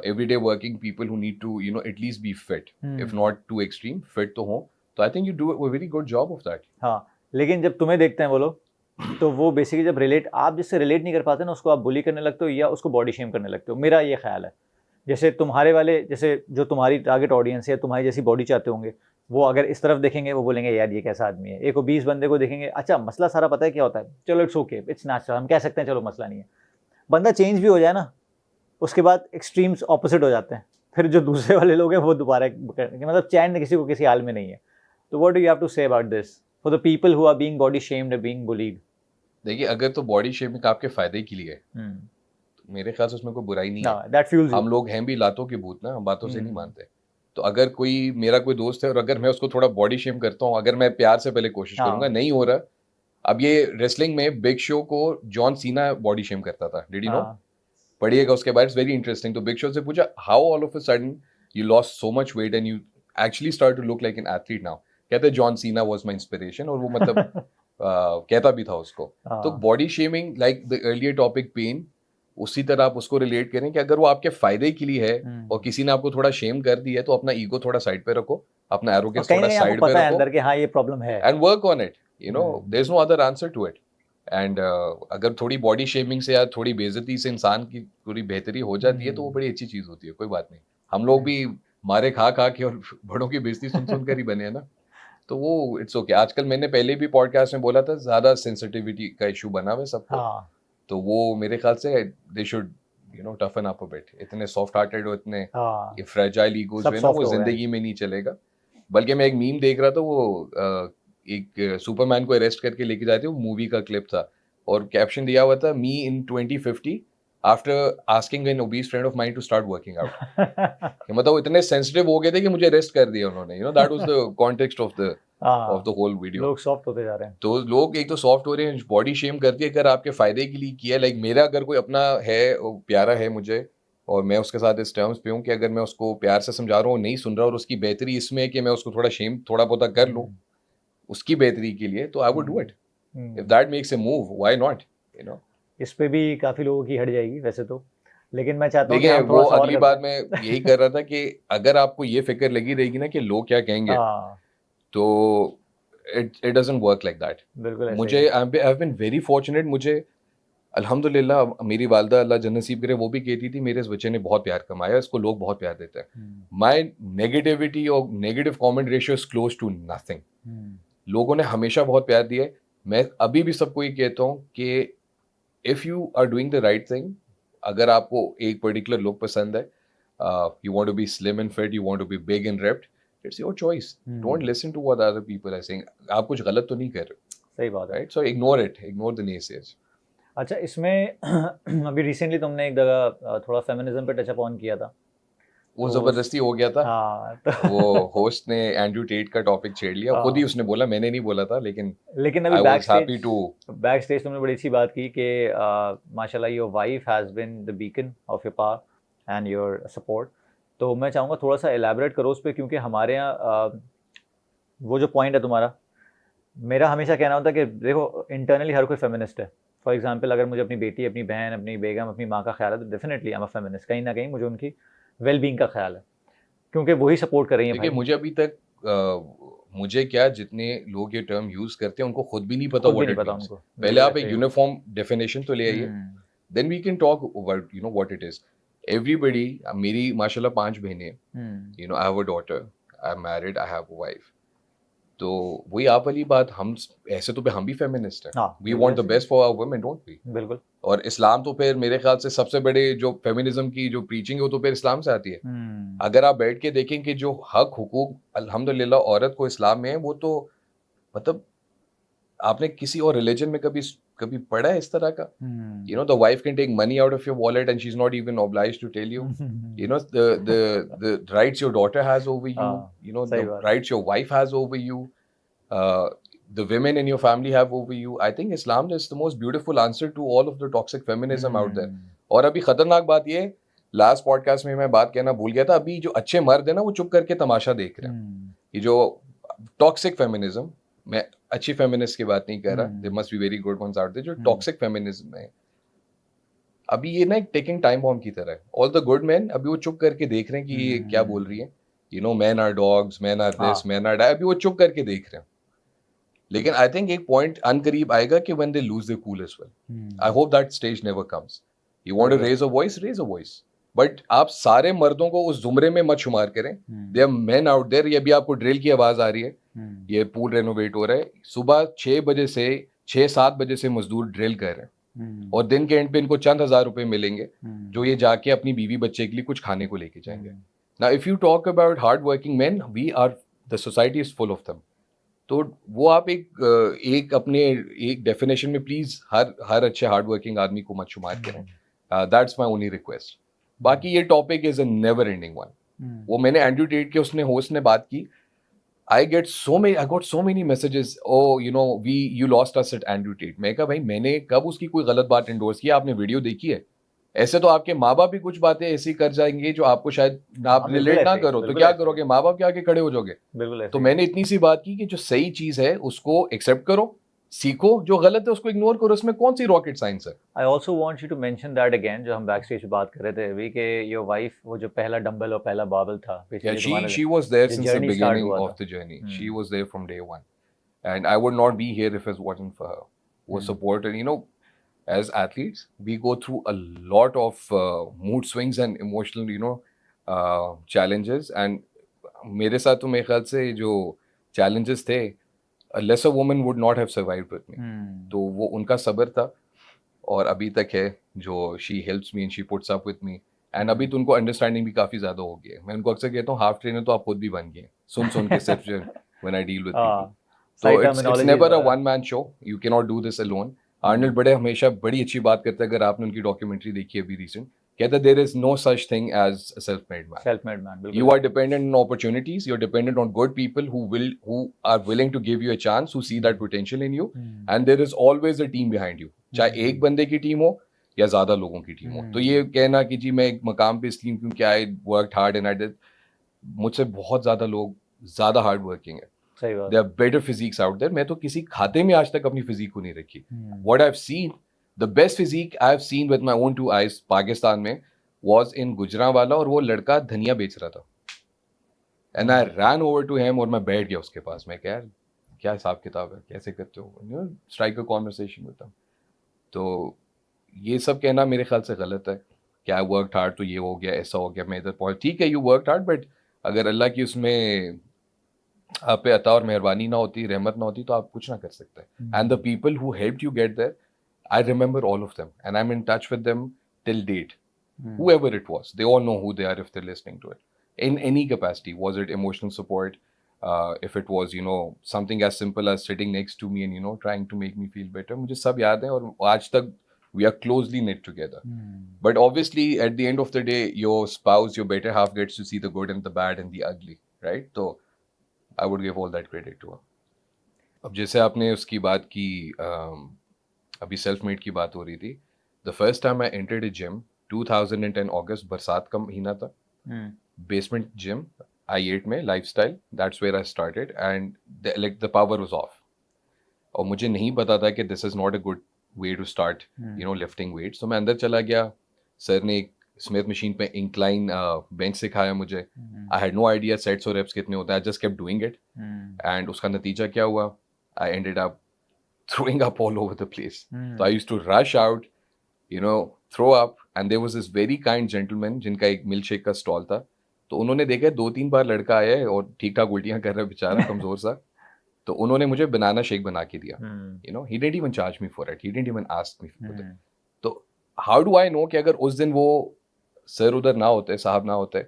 Everyday working people who need to at least be fit, if not to extreme fit तो हो। तो I think you do a very good job of that. हाँ, लेकिन जब तुम्हें देखते हैं वो लोग तो वो बेसिकली जब आप जिससे रिलेट नहीं कर पाते ना, उसको आप बुली करने लगते हो या उसको बॉडी शेम करने लगते हो, मेरा ये ख्याल है। जैसे तुम्हारे वाले, जैसे जो तुम्हारी टारगेट ऑडियंस है, तुम्हारी जैसी बॉडी चाहते होंगे, वो अगर इस तरफ देखेंगे वो बोलेंगे यार ये कैसा आदमी है। एक 20 बंदे को देखेंगे, अच्छा मसला सारा पता है क्या होता है, चलो इट्स ओके, इट्स नेचुरल, हम कह सकते हैं चलो मसला नहीं है। बंदा चेंज भी हो जाए ना, उसके बाद एक्सट्रीम्स ऑपोजिट हो जाते हैं, फिर जो दूसरे वाले लोग हैं वो दोबारा मतलब चैन किसी को किसी हाल में नहीं है। तो what do you have to say about this for the people who are being body shamed, being bullied? देखिए, अगर तो बॉडी शेमिंग आपके फायदे के लिए है तो मेरे ख्याल से उसमें कोई बुराई नहीं है। That fuels you. हम लोग हैं भी लातों के भूत ना, हम बातों से नहीं मानते। तो अगर मेरा कोई दोस्त है और अगर मैं उसको थोड़ा बॉडी शेम करता हूँ, अगर मैं प्यार से पहले कोशिश करूंगा, नहीं हो रहा। अब ये रेसलिंग में बिग शो को जॉन सीना बॉडी शेम करता था, डिड यू नो? पढ़िएगा उसके बाद, इट्स वेरी इंटरेस्टिंग। तो बिग शो से पूछा how all of a sudden you lost so much weight and you actually start to look like an athlete now. कहते John Cena was my inspiration, और वो मतलब कहता भी था उसको। तो body shaming like the earlier topic pain, उसी तरह आप उसको रिलेट करें कि अगर वो आपके फायदे के लिए है और किसी ने आपको थोड़ा शेम कर दिया है तो अपना ईगो थोड़ा साइड पे रखो, अपना एरोगेंस थोड़ा साइड पे रखो, अंदर कि हाँ ये प्रॉब्लम है, and work on it. There is no other answer to it. And अगर थोड़ी बॉडी शेमिंग से या थोड़ी बेइज्जती से इंसान की पूरी बेहतरी हो जाती है तो वो बड़ी अच्छी चीज होती है, कोई बात नहीं। हम लोग भी मारे खा खा के और बड़ों की बेइज्जती सुन सुन कर ही बने हैं ना, तो वो इट्स ओके। आजकल मैंने पहले भी पॉडकास्ट में बोला था, ज्यादा सेंसिटिविटी का इशू बना हुआ है सबको। तो वो मेरे ख्याल से they should टफन up a bit. इतने सॉफ्ट हार्टेड हो, इतने फ्रेजाइल ईगोज में ना, वो जिंदगी में नहीं चलेगा। बल्कि मैं एक मीम देख रहा था, वो एक सुपरमैन को अरेस्ट करके लेके जाते, वो मूवी का क्लिप था और कैप्शन दिया हुआ था, me in 2050 after asking an obese friend of mind to start working out. मतलब इतने सेंसिटिव हो गए थे कि मुझे अरेस्ट कर दिया उन्होंने। That was the context of the whole video. लोग सॉफ्ट होते जा रहे हैं। तो लोग एक तो सॉफ्ट हो रहे हैं, बॉडी शेम करती है अगर आपके फायदे के लिए किया। लाइक मेरा अगर कोई अपना है, प्यारा है मुझे, और मैं उसके साथ इस टर्म्स पे हूँ कि अगर मैं उसको प्यार से समझा रहा हूँ, नहीं सुन रहा, और उसकी बेहतरी इसमें है कि मैं उसको थोड़ा बहुत कर लूँ उसकी बेहतरी के लिए, तो I would do it. If that makes a move, why not? इस पे भी काफी लोगों की हट जाएगी वैसे तो, लेकिन मैं चाहता हूँ देखिए, वो अगली बात मैं यही कर रहा था कि अगर आपको ये फिक्र लगी रहेगी ना कि लोग क्या कहेंगे, तो it doesn't work like that. मुझे I've been very fortunate। मुझे अल्हम्दुलिल्लाह मेरी वालदा अल्लाह जन्नत नसीब करे, वो भी कहती थी मेरे इस बच्चे ने बहुत प्यार कमाया, इसको लोग बहुत प्यार देते हैं। माय नेगेटिविटी और negative comment ratio is close to nothing. लोगों ने हमेशा बहुत प्यार दिया है। मैं अभी भी सबको ये कहता हूँ कि if you are doing the right thing, अगर आपको एक पर्टिकुलर लुक पसंद है, you want to be slim and fit, you want to be big and ripped, it's your choice. Don't listen to what other people are saying. आप कुछ गलत तो नहीं कर रहे। सही बात है, right? So ignore the naysayers. अच्छा, इसमें अभी रिसेंटली तुमने एक जगह थोड़ा फेमिनिज्म पे टचअप ऑन किया था, वो जबरदस्ती हो गया था। हाँ, तो वो होस्ट ने एंड्रू टेट का टॉपिक छेड़ लिया, खुद ही उसने बोला, मैंने नहीं बोला था। लेकिन अभी बैक स्टेज तुमने बड़ी अच्छी बात की कि माशाल्लाह your wife has been the beacon of your power and your support. तो मैं चाहूँगा थोड़ा सा एलैबोरेट करो उस पर, क्योंकि हमारे यहाँ वो जो पॉइंट है तुम्हारा, मेरा हमेशा कहना होता है कि देखो इंटरनली हर कोई फेमिनिस्ट है। फॉर एग्जांपल अगर मुझे अपनी बेटी, अपनी बहन, अपनी बेगम, अपनी माँ का ख्याल है तो definitely I am a feminist. कहीं ना कहीं मुझे उनकी वेल बीइंग का ख्याल है, क्योंकि वही सपोर्ट कर रही है देखिए भाई। मुझे अभी तक मुझे क्या, जितने लोग ये टर्म यूज करते हैं उनको खुद भी नहीं पता खुद भी व्हाट नहीं इट पता मींस। उनको। पहले बिल्कुल आप एक ऐसे ही। यूनिफॉर्म डेफिनेशन तो ले आइए, hmm, then we can talk about what it is. Everybody, मेरी माशाल्लाह 5 बहनें हैं, hmm, I have a daughter, I am married, I have a wife. तो वही आप वाली बात, हम ऐसे तो हम भी फेमिनिस्ट हैं, हाँ वी बिल्कुल वांट द ऐसे best for our women, don't we? ही। बिल्कुल। और इस्लाम तो फिर मेरे ख्याल से सबसे बड़े जो फेमिनिज्म की जो प्रीचिंग है वो तो फिर इस्लाम से आती है। अगर आप बैठ के देखें कि जो हक हुकूक अल्हम्दुलिल्लाह औरत को इस्लाम में है, वो तो मतलब आपने किसी और रिलीजन में कभी कभी पढ़ा है इस तरह का? You know, the wife can take money out of your wallet and she's not even obliged to tell you. You know, the rights your daughter has over you, हाँ, you know, सही the बात। rights your wife has over you, uh, the women in your family have over you. I think Islam is the most beautiful answer to all of the toxic feminism out there. और अभी खतरनाक बात ये, last podcast में मैं बात कहना भूल गया था, अभी जो अच्छे मर्द है ना वो चुप करके तमाशा देख रहे हैं। ये जो टॉक्सिक फेमिनिज्म, मैं अच्छी फेमिनिस्ट की बात नहीं कर रहा, they must be very good ones out there, जो टॉक्सिक फेमिनिज्म है अभी ये ना एक टेकिंग टाइम बॉम्ब की तरह है। ऑल द गुड मैन अभी वो चुप करके देख रहे हैं कि ये क्या बोल रही है, you know, man are dogs, man are this, man are that, अभी वो चुप करके देख रहे हैं। लेकिन आई थिंक एक पॉइंट अनकरीब आएगा कि when they lose their cool as well. I hope that stage never comes. You want to raise a voice, but आप सारे मर्दों को उस जुमरे में मत शुमार करें। They are men out there. ये भी आपको ड्रिल की आवाज आ रही है, ये पूल रेनोवेट हो रहा है, सुबह 6 बजे से 6-7 बजे से मजदूर ड्रिल कर रहे हैं, और दिन के एंड पे इनको चंद हजार रुपए मिलेंगे जो ये जाके अपनी बीवी बच्चे के लिए कुछ खाने को लेके जाएंगे। Now if you talk about hard working men, we are, the society is full of them. तो वो आप एक अपने एक डेफिनेशन में प्लीज हर अच्छे हार्ड वर्किंग आदमी को मत शुमार करें। That's my only request. बाकी ये topic is a never ending one. वो मैंने एंड्रयू टेट के उसने होस्ट ने बात की, I got so many messages, oh, you know, you lost us at Andrew Tate. मैं कहा भाई मैंने कब उसकी कोई गलत बात इंडोर्स की? आपने वीडियो देखी है? ऐसे तो आपके माँ बाप भी कुछ बातें ऐसी कर जाएंगे जो आपको शायद आप रिलेट ना करो, तो क्या करोगे? माँ बाप के आगे खड़े हो जाओगे। तो मैंने इतनी सी बात की कि जो सही चीज है उसको एक्सेप्ट करो, सीखो, जो गलत है उसको इग्नोर करो, इसमें कौन सी रॉकेट साइंस है? I also want you to mention that again, जो हम बैक स्टेज पे बात कर रहे थे अभी, कि योर वाइफ वो जो पहला डम्बल और पहला बाबल था, Yeah, she was there since the beginning of the journey. She was there from day one, and I would not be here if it wasn't for her. Was support, and you know, as athletes, we go through a lot of mood swings and emotional, you know, challenges. And मेरे साथ तो मेरे ख्याल से जो challenges थे, a lesser woman would not have survived with me. तो वो उनका सब्र था और अभी तक है, जो she helps me and she puts up with me. And अभी तो उनको अंडरस्टैंडिंग भी काफी ज्यादा हो गई है। मैं उनको अक्सर कहता हूँ हाफ ट्रेनर तो आप खुद भी बन गए सुन के सिर्फ when I deal with people. So it's never a one man show, you can not do this alone. Arnold बड़े हमेशा बड़ी अच्छी बात करता है, अगर आपने उनकी डॉक्यूमेंट्री देखी है अभी रिसेंट, कहता है there is no such thing as a self made man. You are dependent on opportunities, you're dependent on good people who are willing to give you a chance, who see that potential in you, and there is always a team behind you, चाहे एक बंदे की team हो या ज्यादा लोगों की team हो। तो ये कहना कि जी मैं एक मकाम पे इसलिए क्योंकि I worked hard and I did, मुझसे बहुत ज्यादा लोग ज्यादा हार्ड वर्किंग है, सही बात। There are better physiques out there. मैं तो किसी खाते में आज तक अपनी फिजिक को नहीं रखी। What I have seen, the best physique I have seen with my own 2 eyes Pakistan में वाज इन गुजरांवाला, और वो लड़का धनिया बेच रहा था, and I ran over to him और मैं बैठ गया उसके पास। मैं कह क्या हिसाब किताब है, कैसे करते हो, you know, strike a conversation with him. तो ये सब कहना मेरे ख्याल से गलत है कि आई वर्क हार्ड तो ये हो गया, ऐसा हो गया। मैं इधर पहुंच, ठीक है, यू वर्क हार्ड, बट अगर अल्लाह की उसमें आप पे अता और मेहरबानी ना होती, रहमत ना होती, तो आप कुछ ना कर सकते। And the people who helped you get there, I remember all of them and I am in touch with them till date, whoever it was, they all know who they are if they're listening to it in any capacity. Was it emotional support, if it was, you know, something as simple as sitting next to me and, you know, trying to make me feel better, मुझे सब याद है और आज तक we are closely knit together. But obviously at the end of the day, your spouse, your better half, gets to see the good and the bad and the ugly, right? So I would give all that credit to her. अब जैसे आपने उसकी बात की, अभी self made की बात हो रही थी, the first time I entered a gym 2010 अगस्त, बरसात का महीना था, basement gym, I8 में lifestyle. That's where I started, and the power was off. और मुझे नहीं पता था कि this is not a good way to start, lifting weights. So मैं अंदर चला गया. सर ने एक स्मिथ मशीन पे इंक्लाइन बेंच सिखाया मुझे. I had no idea sets और रेप्स कितने होते हैं. I just kept doing it, and उसका नतीजा क्या हुआ? I ended up throwing up all over the place. So I used to rush out, throw up, and there was this very kind gentleman जिनका एक milk shake का stall था. तो उन्होंने देखा 2-3 बार लड़का आया है और ठीक ठाक उल्टियां कर रहा है बेचारा कमजोर सा. तो उन्होंने मुझे बनाना शेक बना के दिया. He didn't even charge me for it. He didn't even ask me for it. तो how do I know कि अगर उस दिन वो सर उधर ना होते, साहब ना होते,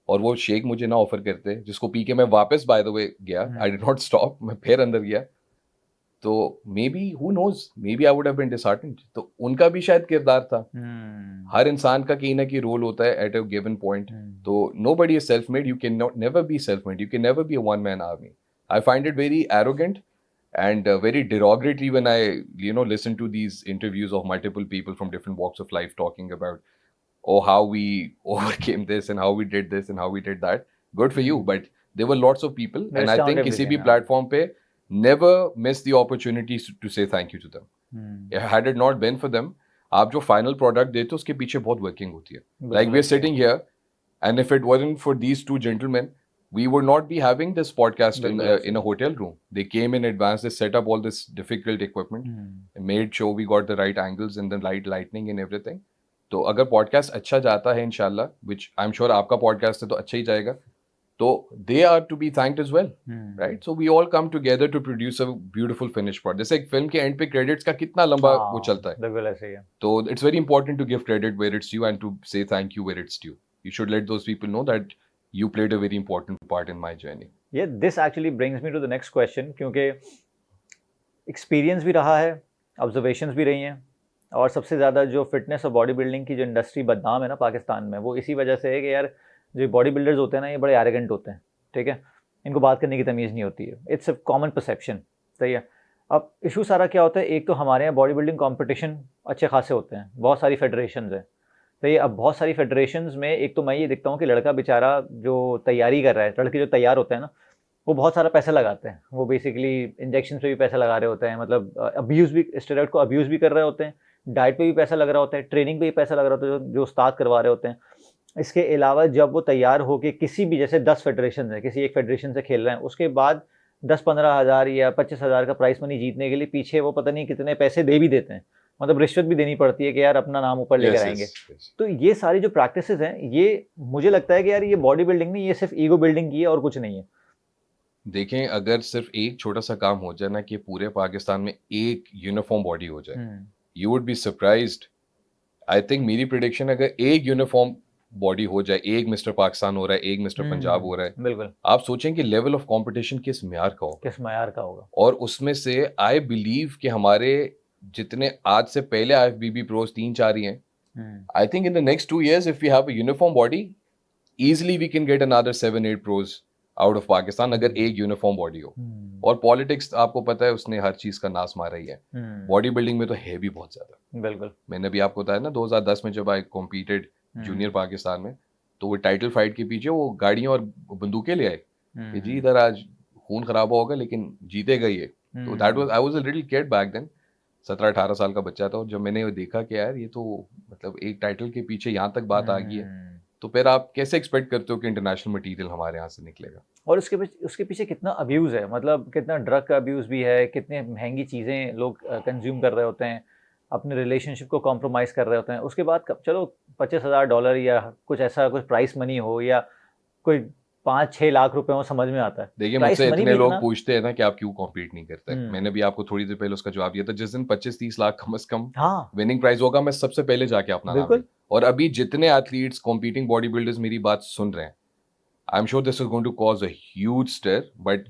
और वो शेक मुझे ना ऑफर करते, जिसको पी के मैं वापस बाय द वे गया, आई डिड नॉट स्टॉप, मैं फिर अंदर गया, तो maybe who knows, maybe I would have been disheartened. तो उनका भी शायद किरदार था. हर इंसान का कहीं ना कहीं रोल होता है एट अ गिवन पॉइंट. तो nobody is self made. You can not never be self made. You can never be a one man army. I find it very arrogant and very derogatory when I listen to these interviews of multiple people from different walks of life talking about how we overcame this and how we did this and how we did that. Good for you, but there were lots of people, and I think किसी भी platform पे never miss the opportunity to say thank you to them. Had it not been for them, आप जो final product देते हो उसके पीछे बहुत working होती है. Like we are sitting here, and if it wasn't for these two gentlemen, we would not be having this podcast in a hotel room. They came in advance, they set up all this difficult equipment, and made sure we got the right angles and the lightning and everything. तो अगर podcast अच्छा जाता है इंशाल्लाह, which I'm sure आपका podcast है तो अच्छा ही जाएगा, तो they are to be thanked as well, right? So we all come together to produce a beautiful finished product. जैसे एक फिल्म के एंड पे क्रेडिट्स का कितना लंबा वो चलता है, बिल्कुल ऐसे ही है. तो it's very important to give credit where it's due and to say thank you where it's due. You should let those people know that you played a very important part in my journey. Yeah, this actually brings me to the next question, क्योंकि experience भी रहा है, observations भी रही हैं, और सबसे ज़्यादा जो फिटनेस और बॉडी बिल्डिंग की जो इंडस्ट्री बदनाम है ना पाकिस्तान में, वो इसी वजह से है कि यार जो बॉडी बिल्डर्स होते हैं ना, ये बड़े एरोगेंट होते हैं. ठीक है, इनको बात करने की तमीज़ नहीं होती है. It's a common perception. सही है. अब इशू सारा क्या होता है, एक तो हमारे यहाँ बॉडी बिल्डिंग कॉम्पिटिशन अच्छे खासे होते हैं, बहुत सारी फेडरेशंस हैं. तो ये अब बहुत सारी फेडरेशंस में एक तो मैं ये देखता हूँ कि लड़का बेचारा जो तैयारी कर रहा है, लड़के जो तैयार होते हैं ना, वो बहुत सारा पैसा लगाते हैं. वो बेसिकली इंजेक्शन पे भी पैसा लगा रहे होते हैं, मतलब अब्यूज़ भी, स्टेरॉइड को अब्यूज़ भी कर रहे होते हैं, डाइट पे भी पैसा लग रहा होता है, ट्रेनिंग पे भी पैसा लग रहा होता है जो उस्ताद करवा रहे होते हैं. इसके अलावा जब वो तैयार होकर किसी भी, जैसे 10 फेडरेशन है, किसी एक फेडरेशन से खेल रहे हैं, उसके बाद 10-15 हज़ार या 25 हज़ार का प्राइस मनी जीतने के लिए पीछे वो पता नहीं कितने पैसे दे भी देते हैं. मतलब रिश्वत भी देनी पड़ती है कि यार अपना नाम ऊपर लेकर आएंगे. तो ये सारी जो प्रैक्टिसेस हैं, ये मुझे लगता है कि यार ये बॉडी बिल्डिंग नहीं, ये सिर्फ ईगो बिल्डिंग की है और कुछ नहीं है. देखें, अगर सिर्फ एक छोटा सा काम हो जाए ना कि पूरे पाकिस्तान में एक यूनिफॉर्म बॉडी हो जाए, you would be surprised. I think मेरी प्रेडिक्शन, अगर एक यूनिफॉर्म बॉडी हो जाए, एक मिस्टर पाकिस्तान हो रहा है, एक मिस्टर पंजाब हो रहा है, बिल्कुल, आप सोचें कि लेवल ऑफ कंपटीशन किस म्यार का होगा. और उसमें से आई बिलीव कि हमारे जितने आज से पहले IFBB प्रोज 3-4 ही हैं, I think in the next 2 years if we have a uniform body, easily we can get another 7-8 pros out of Pakistan, अगर एक यूनिफॉर्म बॉडी हो. और पॉलिटिक्स आपको पता है उसने हर चीज का नाश मारा ही है. बॉडी बिल्डिंग में तो है भी बहुत ज्यादा. बिल्कुल, मैंने भी आपको बताया ना 2010 में जब आई कॉम्पीटेड जूनियर पाकिस्तान में, तो वो टाइटल फाइट के पीछे वो गाड़ियां और बंदूकें ले आए कि जी इधर आज खून खराब होगा लेकिन जीतेगा ये. तो that was, I was a little kid back then, 17-18 साल का बच्चा था. और जब मैंने देखा कि यार ये तो मतलब एक टाइटल के पीछे यहाँ तक बात आ गई है, तो फिर आप कैसे एक्सपेक्ट करते हो कि इंटरनेशनल मटेरियल हमारे यहाँ से निकलेगा. और उसके पीछे कितना अब्यूज़ है, मतलब कितना ड्रग का अब्यूज़ भी है, कितने महंगी चीज़ें लोग कंज्यूम कर रहे होते हैं, अपने रिलेशनशिप को कॉम्प्रोमाइज़ कर रहे होते हैं. उसके बाद चलो $25,000 या कुछ ऐसा कुछ प्राइस मनी हो या कोई 5-6 लाख रुपए हो, समझ में आता है. देखिए, मुझसे इतने लोग पूछते हैं ना कि आप क्यों कॉम्पीट नहीं करते. मैंने भी आपको थोड़ी देर पहले उसका जवाब दिया था. जिस दिन 25-30 लाख कम से कम विनिंग प्राइस होगा, मैं सबसे पहले जाके अपना नाम. और अभी जितने एथलीट्स, कॉम्पीटिंग बॉडी बिल्डर्स मेरी बात सुन रहे हैं, I am sure this is going to cause a huge stir, but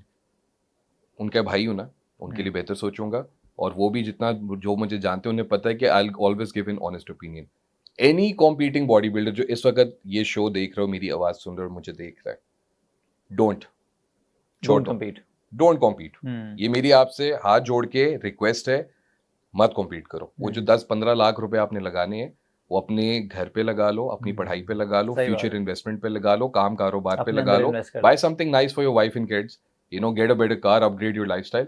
उनके भाई हूं ना, उनके लिए बेहतर सोचूंगा. और वो भी जितना जो मुझे जानते हैं उन्हें पता है कि I will always give an honest opinion. Any competing body builder जो इस वक्त ये शो देख रहे हो, मेरी आवाज सुन रहे हो, मुझे देख रहा है, डोंट कॉम्पीट. ये मेरी आपसे हाथ जोड़ के रिक्वेस्ट है, मत कॉम्पीट करो. वो जो 10-15 लाख रुपए आपने लगाने हैं, वो अपने घर पे लगा लो, अपनी पढ़ाई पे लगा लो, फ्यूचर इन्वेस्टमेंट पे लगा लो, काम कारोबार पे लगा लो, buy something nice for your wife and kids, get a better car, upgrade your lifestyle.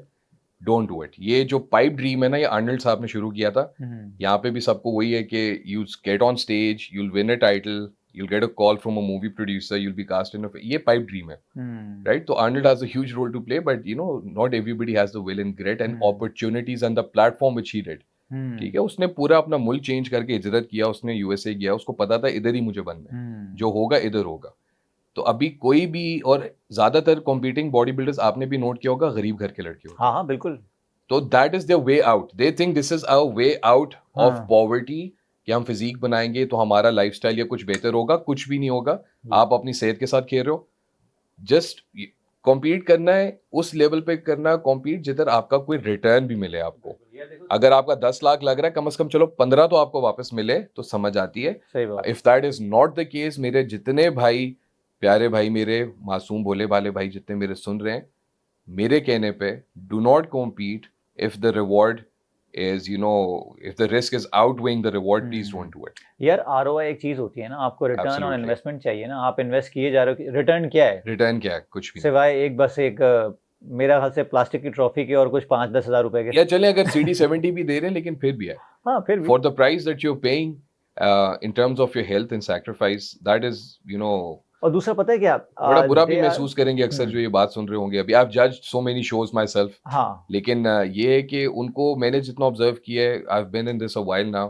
Don't do it. ये जो पाइप ड्रीम है ना, ये आर्नल्ड साहब ने शुरू किया था। यहाँ पे भी सबको वही है कि you get on stage, you'll win a title, you'll get a call from a movie producer, you'll be cast in a ये pipe dream है, right? So Arnold has a huge role to play, but not everybody has the will and grit and opportunities and the platform which he did. ठीक है, उसने पूरा अपना मुल्क change करके हिजरत किया, उसने यूएसए गया, उसको पता था इधर ही मुझे बनना है, जो होगा इधर होगा। तो अभी कोई भी, और ज्यादातर कॉम्पीटिंग बॉडी बिल्डर्स आपने भी नोट किया होगा, गरीब घर के लड़के होते हैं। हाँ बिल्कुल। तो that is their way out, they think this is our way out of poverty, कि हम फिजिक बनाएंगे तो हमारा लाइफस्टाइल या कुछ बेहतर होगा। कुछ भी नहीं होगा, आप अपनी सेहत के साथ खेल रहे हो। जस्ट कॉम्पीट करना है, उस लेवल पे करना है कॉम्पीट जिधर आपका कोई रिटर्न भी मिले आपको। अगर आपका 10 लाख लग रहा है, कम से कम चलो 15 तो आपको वापस मिले, तो समझ आती है। If that is not the case, मेरे जितने भाई, प्यारे भाई, मेरे मासूम भोले भाले भाई जितने मेरे सुन रहे हैं, मेरे कहने पे do not compete if the reward is if the risk is outweighing the reward, please don't do it. यार ROI एक चीज होती है ना, आपको रिटर्न ऑन इन्वेस्टमेंट चाहिए ना, आप इन्वेस्ट किए जा रहे हो, रिटर्न क्या है? रिटर्न क्या है? कुछ भी सिवाय एक मेरा ख्याल से प्लास्टिक की ट्रॉफी के और कुछ 5-10 हज़ार रुपए के। या चले अगर CD70 भी दे रहे हैं, लेकिन फिर भी है। हाँ फिर भी। For the price that you're paying in terms of your health and sacrifice, that is और दूसरा पता है क्या, बड़ा बुरा भी महसूस करेंगे अक्सर जो ये बात सुन रहे होंगे अभी। I've judged so many shows myself, हाँ, लेकिन ये है कि उनको मैंने जितना ऑब्जर्व किया है, I've been in this a while now,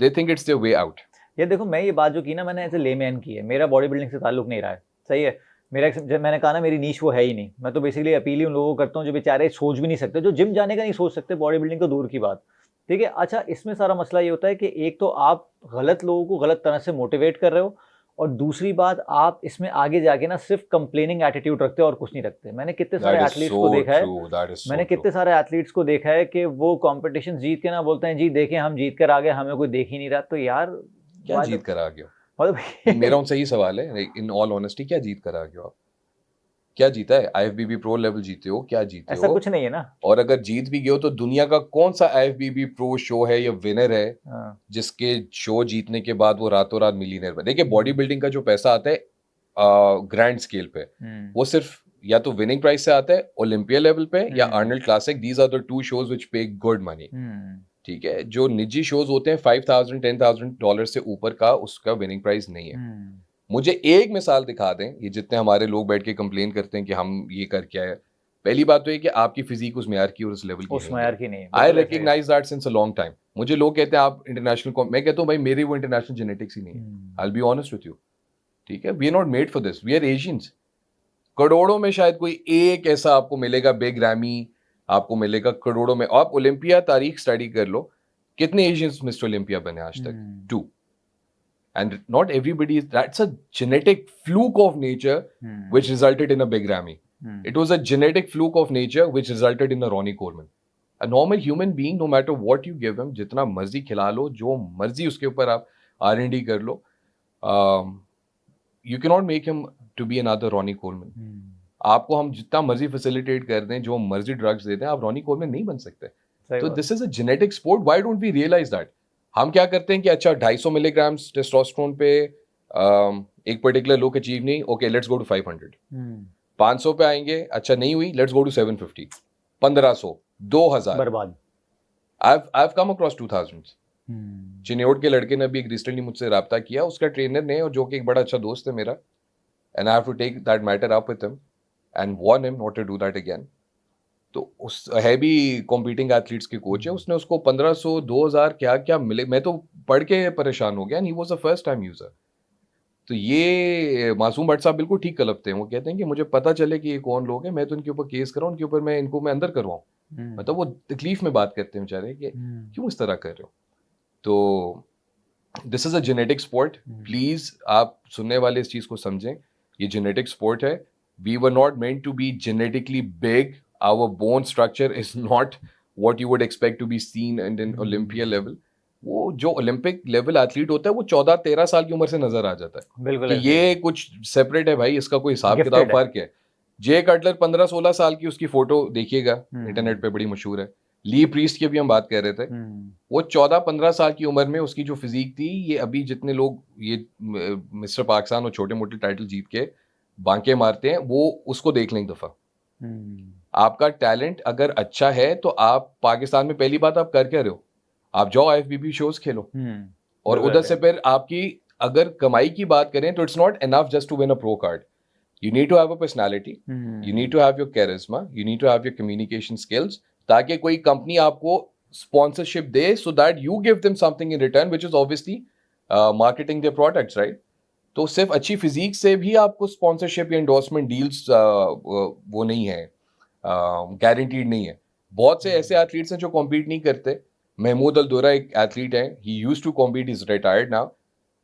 they think it's their way out. ये देखो, मैं ये बात जो की ना, मैंने ऐसे लेमैन की है, मेरा बॉडी बिल्डिंग से ताल्लुक नहीं रहा है, सही है। मेरा जब मैंने कहा ना, मेरी नीश वो है ही नहीं। मैं तो बेसिकली अपील ही उन लोगों को करता हूँ जो बेचारे सोच भी नहीं सकते, जो जिम जाने का नहीं सोच सकते, बॉडी बिल्डिंग तो दूर की बात, ठीक है। अच्छा, इसमें सारा मसला ये होता है कि एक तो आप गलत लोगों को गलत तरह से मोटिवेट कर रहे हो, और दूसरी बात, आप इसमें आगे जाके ना सिर्फ कंप्लेनिंग एटीट्यूड रखते हो और कुछ नहीं रखते। मैंने कितने सारे एथलीट्स को देखा है, कितने सारे एथलीट्स को देखा है कि वो कंपटीशन जीत के ना बोलते हैं, जी देखें हम जीत कर आ गए, हमें कोई देख ही नहीं रहा। तो यार क्या जीत कर आ गए हो? मेरा उनसे ही सवाल है, इन ऑल ऑनेस्टी, क्या जीत कर आ गए हो आप? क्या जीता है? IFBB प्रो लेवल जीते हो, क्या जीते ऐसा हो? कुछ नहीं है ना। और अगर जीत भी गए हो तो दुनिया का कौन सा IFBB प्रो शो है या विनर है जिसके शो जीतने के बाद वो रातों रात मिलीनियर बने? देखिए, बॉडी बिल्डिंग का जो पैसा आता है ग्रैंड स्केल पे, वो सिर्फ या तो विनिंग प्राइस से आता है ओलंपिया लेवल पे, या Arnold Classic. These are the 2 shows which pay good money, ठीक है। जो निजी शोज होते हैं $5,000-10,000 से ऊपर का, उसका विनिंग प्राइस नहीं है। मुझे एक मिसाल दिखा दें, ये जितने हमारे लोग बैठ के कंप्लेन करते हैं कि हम ये कर क्या है। पहली बात तो ये कि आपकी फिजिक उस मेयार की और उस लेवल की नहीं है। I recognise that since a long time. मुझे लोग कहते हैं आप इंटरनेशनल, मैं कहता हूँ भाई मेरी वो इंटरनेशनल जेनेटिक्स ही नहीं है। I will be honest with you, ठीक है। We are not made for this, we are Asians. करोड़ों में शायद कोई एक ऐसा आपको मिलेगा, बिग ग्रैमी आपको मिलेगा करोड़ों में। आप ओलंपिया तारीख स्टडी कर लो, कितने एशियंस मिस्टर ओलंपिया बने आज तक? 2। And not everybody is, that's a genetic fluke of nature which resulted in a big Grammy. It was a genetic fluke of nature which resulted in a Ronnie Coleman. A normal human being, no matter what you give him, जितना मर्जी खिला लो, जो मर्जी उसके ऊपर आप R&D कर लो, you cannot make him to be another Ronnie Coleman. आपको हम जितना मर्जी फैसिलिटेट कर दें, जो मर्जी ड्रग्स दे दें, आप Ronnie Coleman नहीं बन सकते। तो this is a genetic sport. Why don't we realize that? हम क्या करते हैं कि अच्छा 250 मिलीग्राम टेस्टोस्टेरोन पे एक पर्टिकुलर लुक अचीव नहीं, ओके लेट्स गो टू 500। 500 पे आएंगे, अच्छा नहीं हुई, लेट्स गो टू 750, 1500, 2000, बर्बाद। I've come across 2000। चिन्योट के लड़के ने भी एक रिसेंटली मुझसे रब्ता किया, उसका ट्रेनर ने, और जो कि एक बड़ा अच्छा दोस्त है मेरा, and I have to take that matter up with him and warn him not to do that again. तो उस है भी कॉम्पीटिंग एथलीट्स के कोच है, उसने उसको 1500, 2000 क्या क्या मिले, मैं तो पढ़ के परेशान हो गया। And he was a first time user. तो ये मासूम भट्ट साहब बिल्कुल ठीक कलपते हैं। वो कहते हैं कि मुझे पता चले कि ये कौन लोग हैं, मैं तो इनके ऊपर केस कराऊं, उनके ऊपर मैं इनको मैं अंदर करवाऊं। मतलब वो तकलीफ में बात करते हैं बेचारे कि क्यों इस तरह कर रहे हो। तो this is a genetic sport. Please आप सुनने वाले इस चीज को समझें, ये जेनेटिक स्पोर्ट है। We were not meant to be genetically big. Our bone structure is not what you would expect to be seen in Olympia level. वो जो ओलंपिक लेवल एथलीट होता है वो 14-13 साल की उम्र से नजर आ जाता है। बिल्कुल, कि ये कुछ सेपरेट है भाई, इसका कोई हिसाब किताब फर्क है। जे कटलर 15-16 साल की, उसकी फोटो देखिएगा इंटरनेट पे, बड़ी मशहूर है। ली प्रीस्ट की भी हम बात कर रहे थे, वो 14-15 साल की उम्र में उसकी जो फिजिक थी, ये अभी जितने लोग ये मिस्टर पाकिस्तान और छोटे मोटे टाइटल जीत के बांके मारते हैं, वो उसको देख लें एक दफा। आपका टैलेंट अगर अच्छा है तो आप पाकिस्तान में पहली बात आप कर क्या रहे हो, आप जाओ IFBB शोज खेलो, और उधर से फिर आपकी अगर कमाई की बात करें तो it's not enough just to win a pro card. You need to have a personality, you need to have your charisma, you need to have your communication skills, ताकि कोई कंपनी आपको sponsorship they, so that you give them something in return, which is obviously marketing their products, right? तो सिर्फ अच्छी physique से भी आपको sponsorship या एंडोर्समेंट डील्स वो नहीं है, गारंटीड नहीं है. बहुत से ऐसे एथलीट्स हैं जो कॉम्पीट नहीं करते. महमूद अल-दुरा एक एथलीट है, he used to compete, is retired now.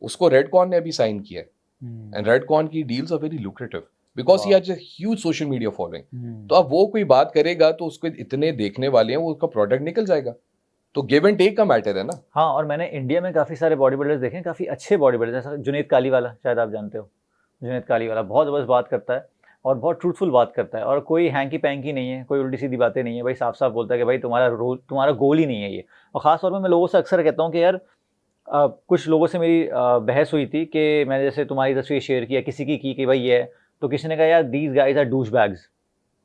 उसको रेडकॉन ने अभी साइन किया है, एंड रेडकॉन की deals are very lucrative because he has a huge social media following. तो अब वो कोई बात करेगा तो उसको इतने देखने वाले हैं, वो उसका प्रोडक्ट निकल जाएगा. तो गिव एंड टेक का मैटर है ना. हाँ, और मैंने इंडिया में काफ़ी सारे बॉडी बिल्डर्स देखे हैं, काफ़ी अच्छे बॉडी बिल्डर्स, जैसा जुनैद कालीवाला, शायद आप जानते हो. जुनैद कालीवाला बहुत ज़बरदस्त बात करता है और बहुत ट्रूथफुल बात करता है, और कोई हैंकी पैंकी नहीं है, कोई उल्टी सीधी बातें नहीं है भाई. साफ साफ बोलता है कि भाई तुम्हारा गोल ही नहीं है ये. और ख़ास तौर पर मैं लोगों से अक्सर कहता हूँ कि यार कुछ लोगों से मेरी बहस हुई थी कि मैंने जैसे तुम्हारी तस्वीर शेयर किया, किसी की कि भाई ये है, तो किसी ने कहा यार these guys are douche bags.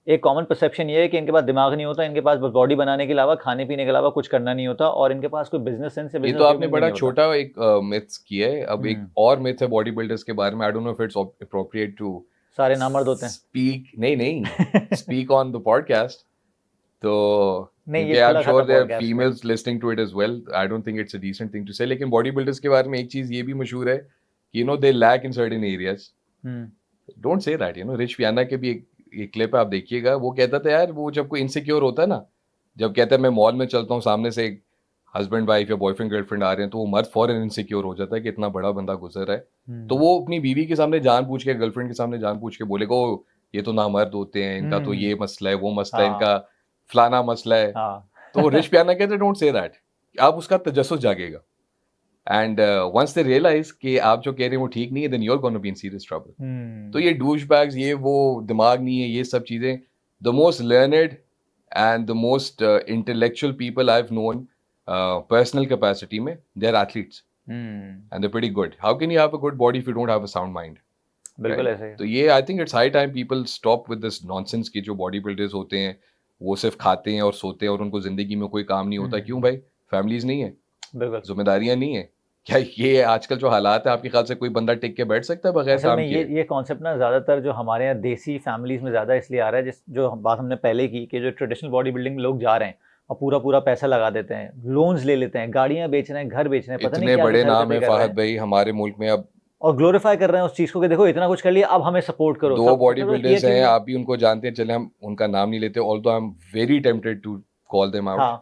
एक कॉमन परसेप्शन ये है कि इनके पास दिमाग नहीं होता, इनके पास बस बॉडी बनाने के अलावा, खाने पीने के अलावा कुछ करना नहीं होता, और इनके पास कोई बिजनेस सेंस है. ये तो आपने बड़ा छोटा एक मिथ किया है. अब एक और मिथ है बॉडी बिल्डर्स के बारे में. I don't know if it's appropriate to सारे नामर्द होते हैं स्पीक. नहीं स्पीक ऑन द पॉडकास्ट. तो नहीं, ये I am sure there are females listening to it as well. I don't think it's a decent thing to say. लेकिन body builders के बारे में एक चीज ये भी मशहूर है कि you know they lack in certain areas. Don't say that. You know Rich Piana के भी एक क्लिप है, आप देखिएगा. वो कहता था यार, वो जब कोई इनसिक्योर होता है ना, जब कहता है मैं मॉल में चलता हूँ, सामने से एक हस्बैंड वाइफ या बॉयफ्रेंड गर्लफ्रेंड आ रहे हैं, तो वो मर्द फौरन इनसिक्योर हो जाता है कि इतना बड़ा बंदा गुजर है. तो वो अपनी बीवी के सामने जान पूछ के, गर्लफ्रेंड के सामने जान पूछ के बोलेगा ओ ये तो नामर्द होते हैं, इनका तो ये मसला है, वो मसला है, इनका फलाना मसला है. तो रिच पियाना कहते डोंट से दैट. आप उसका तजस्सुस जागेगा. एंड वंस दे रियलाइज कि आप जो कह रहे हैं वो ठीक नहीं है, then you are gonna be in serious trouble. तो ये डूश बैग्स, ये वो दिमाग नहीं है, ये सब चीजें. The most learned and the most intellectual people I have known personal capacity में, they are athletes and they are pretty good. How can you have a good body if you don't have a sound mind? बिल्कुल ऐसे ही. तो ये I think it's high time people stop with this nonsense कि जो body builders होते हैं वो सिर्फ खाते हैं और सोते हैं और उनको जिंदगी में कोई काम नहीं होता. क्यों भाई? फैमिलीज नहीं है, जिम्मेदारियां नहीं है क्या? ये आजकल जो हालात है, आपके ख्याल से कोई बंदा टिक के बैठ सकता है बगैर काम किए? ये कॉन्सेप्ट ना ज़्यादातर जो हमारे यहाँ देसी फैमिलीज में ज़्यादा इसलिए आ रहा है, जो बात हमने पहले की कि जो ट्रेडिशनल बॉडी बिल्डिंग में लोग जा रहे हैं और पूरा पैसा लगा देते हैं, लोन्स ले लेते हैं, गाड़ियाँ बेच रहे हैं, घर बेच रहे हैं, पता नहीं इतने बड़े नाम है फाहद भाई हमारे मुल्क में अब, और ग्लोरीफाई कर रहे हैं उस चीज को कि देखो इतना कुछ कर लिया, अब हमें सपोर्ट करो. 2 बॉडी बिल्डर्स हैं, आप भी उनको जानते हैं, चले हम उनका नाम नहीं लेते, although I am very tempted to call them out,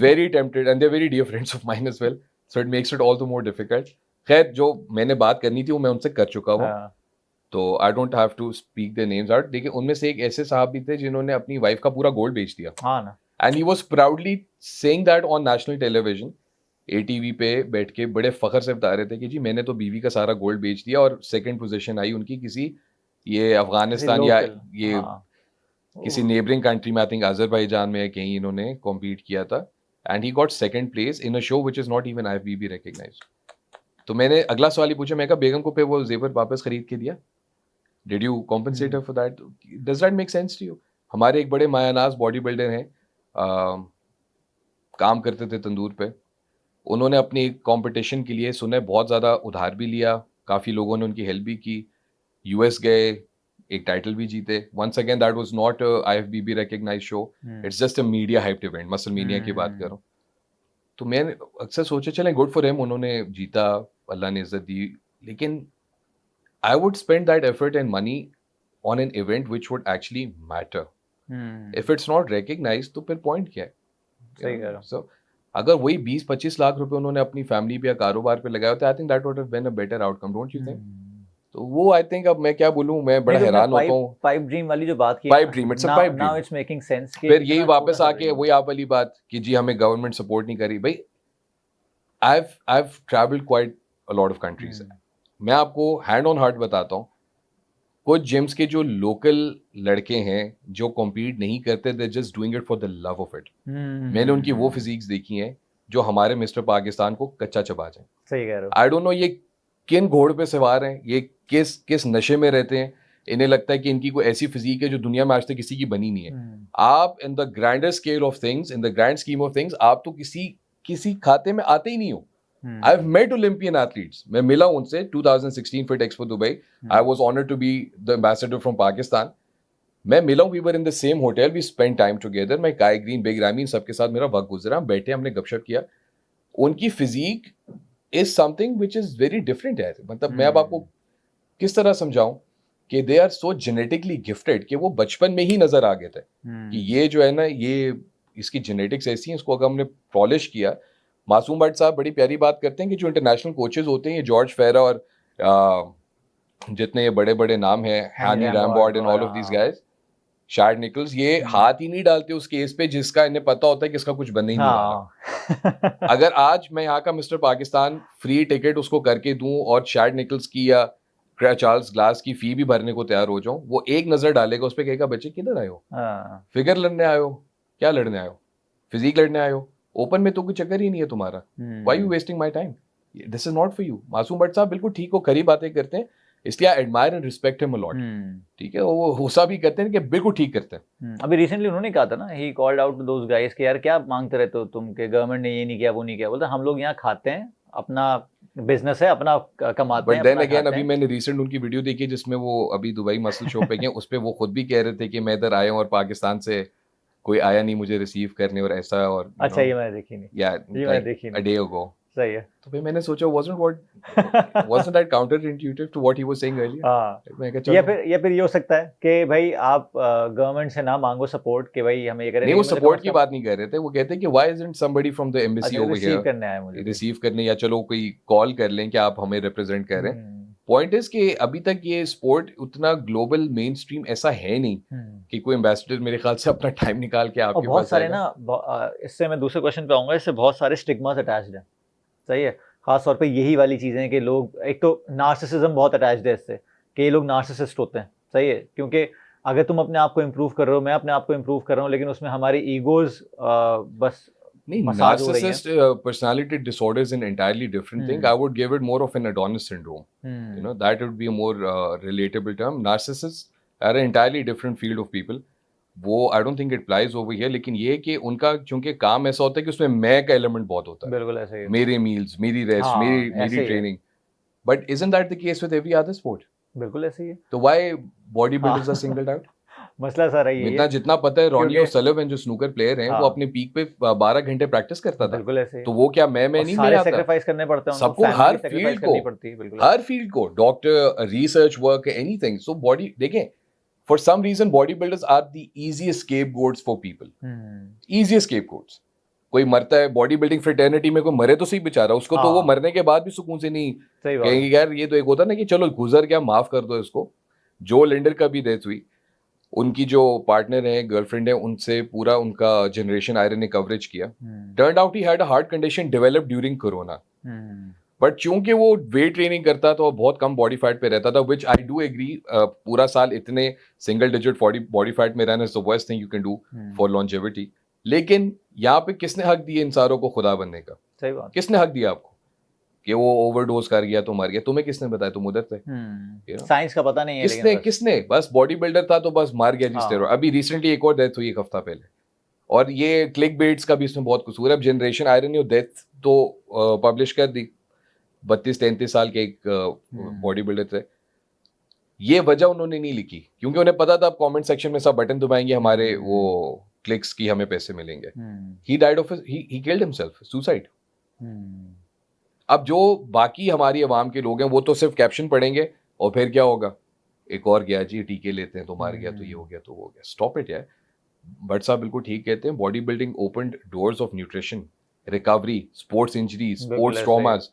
very tempted, and they are very dear friends of mine as well, so it makes it all the more difficult. खैर, जो मैंने बात करनी थी वो मैं उनसे कर चुका हूँ, तो I don't have to speak their names out. देखिए, उनमें से एक ऐसे साहब भी थे जिन्होंने अपनी वाइफ का पूरा गोल्ड बेच दिया, and he was proudly saying that on national television. ATV पे बैठ के बड़े फखर से बता रहे थे कि जी मैंने तो बीवी का सारा गोल्ड बेच दिया, और सेकंड पोजीशन आई उनकी किसी ये अफगानिस्तान या ये किसी नेबरिंग कंट्री में, आई थिंक अजरबैजान में कहीं इन्होंने कॉम्पीट किया था, and he got second place in a show which is not even IFBB recognized. तो मैंने अगला सवाल ही पूछा, मैं कहा बेगम को पे वो जेवर वापस खरीद के दिया? Did you compensate for that? Does that make sense to you? हमारे एक बड़े मायानाज बॉडी बिल्डर हैं, काम करते थे तंदूर पे. उन्होंने अपनी कंपटीशन के लिए सुने बहुत ज़्यादा उधार भी लिया, काफ़ी लोगों ने उनकी हेल्प भी की, US गए, एक टाइटल भी जीते. Once again that was not IFBB recognized show, it's just a media hyped event. Muscle media की बात करूं तो मैंने अक्सर सोचा चलें गुड फॉर हिम, उन्होंने जीता, अल्लाह ने इज्जत दी, लेकिन I would spend that effort and money on an event which would actually matter. If it's not recognized तो फिर पॉइंट क्या है? सही कह रहा हूं. सो अगर वही 20-25 लाख रुपए उन्होंने अपनी फैमिली पे या कारोबार पे लगाए होते, I think that would have been a better outcome, don't you think? तो वो आई थिंक, अब मैं क्या बोलूं, मैं बड़ा हैरान होता हूं. पाइप ड्रीम वाली जो बात की, pipe dream, it's a pipe dream. Now it's making sense. फिर यही वापस आके वही आप वाली बात कि जी हमें गवर्नमेंट सपोर्ट नहीं करी. भाई I have travelled quite a lot of countries. मैं आपको हैंड ऑन हार्ट बताता हूं, कुछ जिम्स के जो लोकल लड़के हैं जो कॉम्पीट नहीं करते, they just doing it for the love of it. मैंने उनकी वो फिजिक्स देखी हैं जो हमारे मिस्टर पाकिस्तान को कच्चा चबा जाए। सही कह रहे हो। आई डोंट नो ये किन घोड़ पे सवार हैं, ये किस किस नशे में रहते हैं। इन्हें लगता है कि इनकी कोई ऐसी फिजिक है जो दुनिया में आज तक किसी की बनी नहीं है। आप in the grander scale of things, in the grand scheme of things, आप तो किसी खाते में आते ही नहीं हो। I have met Olympian athletes, मैं मिला उनसे 2016 fit expo Dubai. I was honoured to be the ambassador from Pakistan. मैं मिला हूं, we were in the same hotel, we spend time together. मैं काई ग्रीन, बिग रैमी, सबके साथ मेरा वक्त गुजरा, हम बैठे, हमने गपशप किया। उनकी physique is something which is very different है। मतलब मैं अब आपको किस तरह समझाऊं कि they are so genetically gifted कि वो बचपन में ही नजर आ गए थे कि ये जो है ना, ये इसकी जेनेटिक्स ऐसी है, इसको अगर हमने पॉलिश किया। मासूम भट्ट साहब बड़ी प्यारी बात करते हैं कि जो इंटरनेशनल कोचेज होते हैं, ये जॉर्ज फेरा और जितने ये बड़े बड़े नाम हैं, Hany Rambod and all of these guys, Chad Nicholls, ये हाथ ही नहीं डालते उस केस पे जिसका इन्हें पता होता है कि इसका कुछ बनने ही नहीं वाला। अगर आज मैं यहाँ का मिस्टर पाकिस्तान फ्री टिकट उसको करके दूं और शार्ड निकल्स की या चार्ल्स ग्लास की फी भी भरने को तैयार हो जाऊं, वो एक नजर डालेगा उस पर, कहेगा बच्चे किधर आए हो, फिगर लड़ने आए हो, क्या लड़ने आए हो, फिजिक लड़ने आए हो, ओपन में तो कोई चक्कर ही नहीं है तुम्हारा, why you wasting my time, this is not for you. मासूम भट्ट साहब बिल्कुल ठीक हो, खरी बातें करते हैं, इसलिए I admire and respect him a lot. ठीक है, वो होसा भी करते हैं कि बिल्कुल ठीक करते हैं। अभी रिसेंटली उन्होंने कहा था ना, he called out those guys कि यार क्या मांगते रहते हो तुम, के गवर्नमेंट ने ये नहीं किया वो नहीं किया। बोलते हम लोग यहाँ खाते हैं, अपना बिजनेस है, अपना कमाते हैं। बट देन अगेन अभी मैंने रिसेंट उनकी वीडियो देखी जिसमें वो अभी दुबई मसल शो पे गए, उस पे वो खुद भी कह रहे थे कि मैं इधर आया हूँ और पाकिस्तान से कोई आया नहीं मुझे रिसीव करने और ऐसा, और अच्छा ये मैंने देखी नहीं, या ये मैंने देखी अ डे अगो। सही है। तो फिर मैंने सोचा wasn't that counterintuitive to what he was saying earlier? मैं कहा या फिर ये हो सकता है कि भाई आप गवर्नमेंट से ना मांगो सपोर्ट कि भाई हमें ये करें। नहीं, वो सपोर्ट की बात नहीं कर रहे थे, वो कहते हैं कि why isn't somebody from the embassy over here receive करने आया मुझे, रिसीव करने, या चलो कोई कॉल कर लें कि आप हमें रिप्रेजेंट कर रहे हैं। पॉइंट इज कि अभी तक ये स्पोर्ट उतना ग्लोबल मेन स्ट्रीम ऐसा है नहीं कि कोई एम्बेसडर मेरे ख्याल से अपना टाइम निकाल के आपके पास बहुत सारे ना, इससे मैं दूसरे क्वेश्चन पे आऊंगा, इससे बहुत सारे स्टिग्मास अटैच्ड हैं। सही है, खास तौर पे यही वाली चीजें कि लोग, एक तो नार्सिसिज्म बहुत अटैच्ड है इससे, कि ये लोग नार्सिसिस्ट होते हैं। सही है, क्योंकि अगर तुम अपने आप को इम्प्रूव कर रहे हो, मैं अपने आप को इम्प्रूव कर रहा हूँ, लेकिन उसमें हमारी ईगोज बस नहीं, narcissist personality disorder is an entirely different thing. I would give it more of an Adonis syndrome. You know, that would be a more relatable term. Narcissists are an entirely different field of people. वो I don't think it applies over here. लेकिन ये कि उनका चूंकि काम ऐसा होता है कि उसमें मैं का एलिमेंट बहुत होता है। बिल्कुल ऐसे ही। मेरे मील्स, मेरी रेस्ट, मेरी training. But isn't that the case with every other sport? बिल्कुल ऐसे ही है। तो why bodybuilders are singled out? मसला सारा ये है। जितना पता है, रॉनी ओसलिवन जो स्नूकर प्लेयर हैं, वो अपने पीक पे 12 घंटे प्रैक्टिस करता था। बिल्कुल ऐसे ही। तो वो क्या मैं नहीं सारे सैक्रिफाइस करने पड़ते हैं सबको, हर फील्ड को, doctor, research work, anything. So body देखें, for some reason body builders are the easiest scapegoats for people, easiest scapegoats. कोई मरता है बॉडी बिल्डिंग फ्रेटर्निटी में, कोई मरे तो सही बेचारा, उसको तो वो मरने के बाद भी सुकून से नहीं कहेंगे यार ये तो एक होता ना कि चलो गुजर गया, माफ कर दो इसको। जो लिंडर का भी डेथ हुई, उनकी जो पार्टनर है, गर्लफ्रेंड है, उनसे पूरा उनका जनरेशन आयरन ने कवरेज किया। Turned out he had a heart condition developed during corona, but चूंकि वो वेट ट्रेनिंग करता था और बहुत कम बॉडी फैट पे रहता था, विच आई डू एग्री, पूरा साल इतने सिंगल डिजिट बॉडी फैट में रहना is the worst thing you can do for longevity. लेकिन यहाँ पे किसने हक दिए इन सारों को खुदा बनने का? सही बात। किसने हक दिया आपको कि वो ओवरडोज कर गया तो मर गया? तुम्हें किसने बताया? तुम उधर थे, साइंस का पता नहीं है। किसने बस बॉडी बिल्डर था तो बस मार गया जी स्टेरॉइड। अभी रिसेंटली एक और डेथ हुई एक हफ्ता पहले, और ये क्लिक बेट्स का भी इसमें बहुत कसूर है। अब जनरेशन आयरन ने डेथ तो पब्लिश कर दी, 32-33 साल के एक बॉडी बिल्डर थे। ये वजह उन्होंने नहीं लिखी क्योंकि उन्हें पता था अब कमेंट सेक्शन में सब बटन दबाएंगे, हमारे वो क्लिक्स की हमें पैसे मिलेंगे। He died of he killed himself, suicide. अब जो बाकी हमारी आवाम के लोग हैं वो तो सिर्फ कैप्शन पढ़ेंगे और फिर क्या होगा, एक और गया जी टीके लेते हैं तो मार गया, तो ये हो गया तो वो हो गया। स्टॉप इट यार। भट्ट साहब बिल्कुल ठीक कहते हैं, body building opened doors of nutrition, recovery, sports injuries, sports traumas.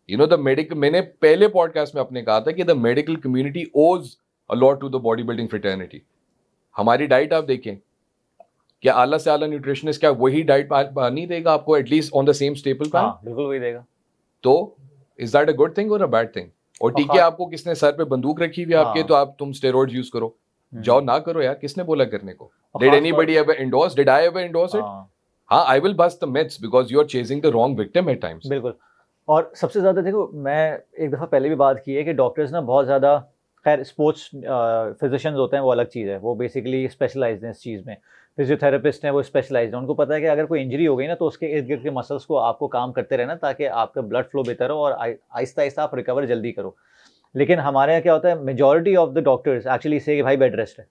You know the medical, मैंने पहले पॉडकास्ट में आपने कहा था कि the medical community owes a lot to the body building fraternity. हमारी डाइट आप देखें, क्या आला से आला न्यूट्रिशनिस्ट क्या वही डाइट नहीं देगा आपको at least on the same staple plan? बिल्कुल वही देगा। तो is that a good thing और अ बैड थिंग? और ठीक है, आपको किसने सर पे बंदूक रखी हुई है आपके, तो आप तुम स्टेरॉइड्स यूज करो, जाओ ना करो यार, किसने बोला करने को? Did anybody ever endorse, did I ever endorse it? हाँ, I will bust the myths because you are chasing the wrong victim at times. बिल्कुल। और सबसे ज़्यादा देखो, मैं एक दफ़ा पहले भी बात की है कि डॉक्टर्स ना बहुत ज़्यादा, खैर स्पोर्ट्स फिजिशियंस होते हैं वो अलग चीज़ है, वो बेसिकली स्पेशलाइज्ड हैं इस चीज़ में। फिजियोथेरेपिस्ट हैं वो स्पेशलाइज्ड हैं, उनको पता है कि अगर कोई इंजरी हो गई ना तो उसके इर्द गिर्द के मसल्स को आपको काम करते रहना ताकि आपका ब्लड फ्लो बेहतर हो और आहिस्ता आहिस्ता आप रिकवर जल्दी करो। लेकिन हमारे यहाँ क्या होता है, majority of the doctors actually से कि भाई बेड रेस्ट है।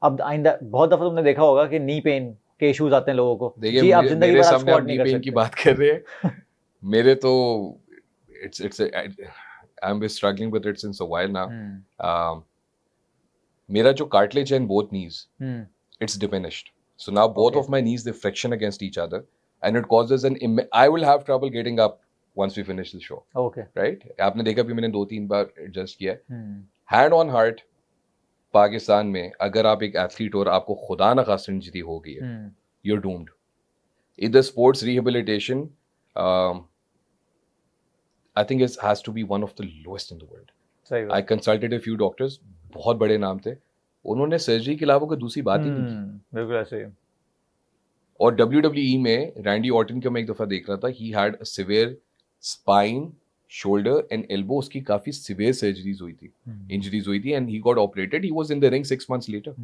अब आइंदा बहुत दफ़ा तुमने देखा होगा कि नी पेन के इश्यूज आते हैं लोगों को, जी आप जिंदगी भर स्क्वाट नहीं कर सकते। की बात कर रहे हैं मेरे तो it's I'm been struggling with it since a while now. मेरा जो cartilage है in both knees, it's diminished. So now both of my knees, they friction against each other, and it causes I will have trouble getting up once we finish the show. Okay. Right? आपने देखा भी मैंने 2-3 बार adjust किया है. Hand on heart, Pakistan में अगर आप एक एथलीट और आपको खुदा न खास्ता इंजरी हो गई है, you're doomed. Either sports rehabilitation, I think it has to be one of the lowest in the world. I consulted a few doctors, बहुत बड़े नाम थे, उन्होंने सर्जरी के अलावा कोई दूसरी बात ही नहीं की। बिल्कुल ऐसे ही। और WWE में रैंडी ऑर्टन का मैं एक दफा देख रहा था, he had a severe spine, shoulder and elbow, उसकी काफी severe surgeries हुई थी, injuries हुई थी, and he got operated. He was in the ring 6 months later.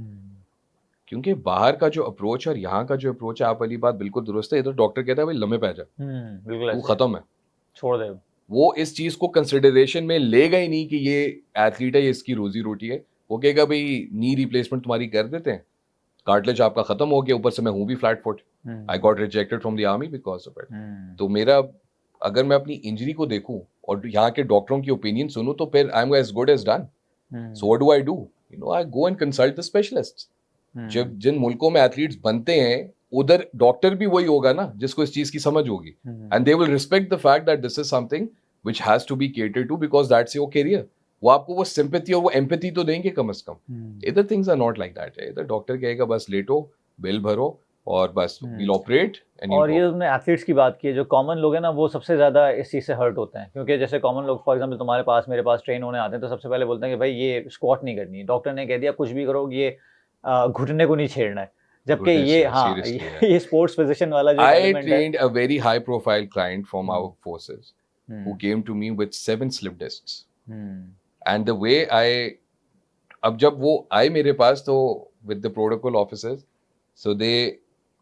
क्योंकि बाहर का जो अप्रोच है और यहाँ का जो अप्रोच है, आप वाली बात बिल्कुल दुरुस्त है। इधर डॉक्टर कहता है भाई लम्बे पै जा, वो खत्म है, छोड़ दे। वो इस चीज को कंसिडरेशन में लेगा ही नहीं कि ये एथलीट है, ये इसकी रोजी रोटी है। वो कहेगा भाई नी रिप्लेसमेंट तुम्हारी कर देते हैं, कार्टिलेज आपका खत्म हो गया, ऊपर से मैं हूँ भी flat foot, I got rejected from the army because of it. तो मेरा, अगर मैं अपनी इंजरी को देखूं और यहाँ के डॉक्टरों की ओपिनियन सुनूं तो फिर I am as good as done. So what do I do? You know, I go and consult the specialists. जब जिन मुल्कों में एथलीट्स बनते हैं उधर डॉक्टर भी वही होगा ना जिसको इस चीज की समझ होगी, and they will respect the fact that this is something which has to be catered to because that's your career. वो आपको वो sympathy और वो empathy तो देंगे कम से कम। इधर things are not like that. इधर डॉक्टर कहेगा बस लेटो, बिल भरो और बस we'll operate and और ये तुमने एथलीट्स की बात की है, जो कॉमन लोग हैं ना वो सबसे ज़्यादा इस चीज़ से हर्ट होते हैं, क्योंकि जैसे कॉमन लोग फॉर एग्जांपल तुम्हारे पास मेरे पास ट्रेन होने आते हैं तो सबसे पहले बोलते हैं कि भाई ये स्क्वाट नहीं करनी है, डॉक्टर ने कह दिया कुछ भी करो, ये घुटने को नहीं छेड़ना है, जबकि ये हाँ ये स्पोर्ट्स फिजिशियन वाला जो I trained a very high profile client from our forces who came to me with 7 slip discs. And the way अब जब वो आए मेरे पास तो with the protocol officers, so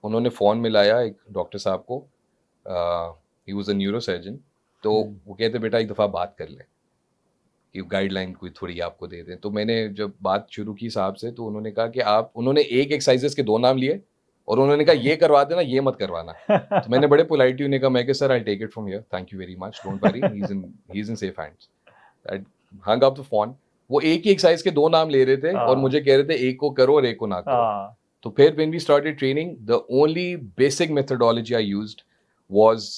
उन्होंने फोन मिलाया एक डॉक्टर साहब को, he was a neurosurgeon, तो वो कहते बेटा एक दफ़ा बात कर ले कि गाइडलाइन कोई थोड़ी आपको दे दें। तो मैंने जब बात शुरू की साहब से तो उन्होंने कहा कि उन्होंने एक एक्सरसाइजेस के 2 नाम लिए और उन्होंने कहा ये करवा देना, ये मत करवाना। तो मैंने बड़े पोलाइटली उन्हें कहा, मैं कि sir I take it from here, thank you very much, don't worry, he is in safe hands. I hung up the phone. वो एक ही एक्सरसाइज के 2 नाम ले रहे थे और मुझे कह रहे थे एक को करो और एक को ना करो। तो फिर when we started training, the only basic methodology I used was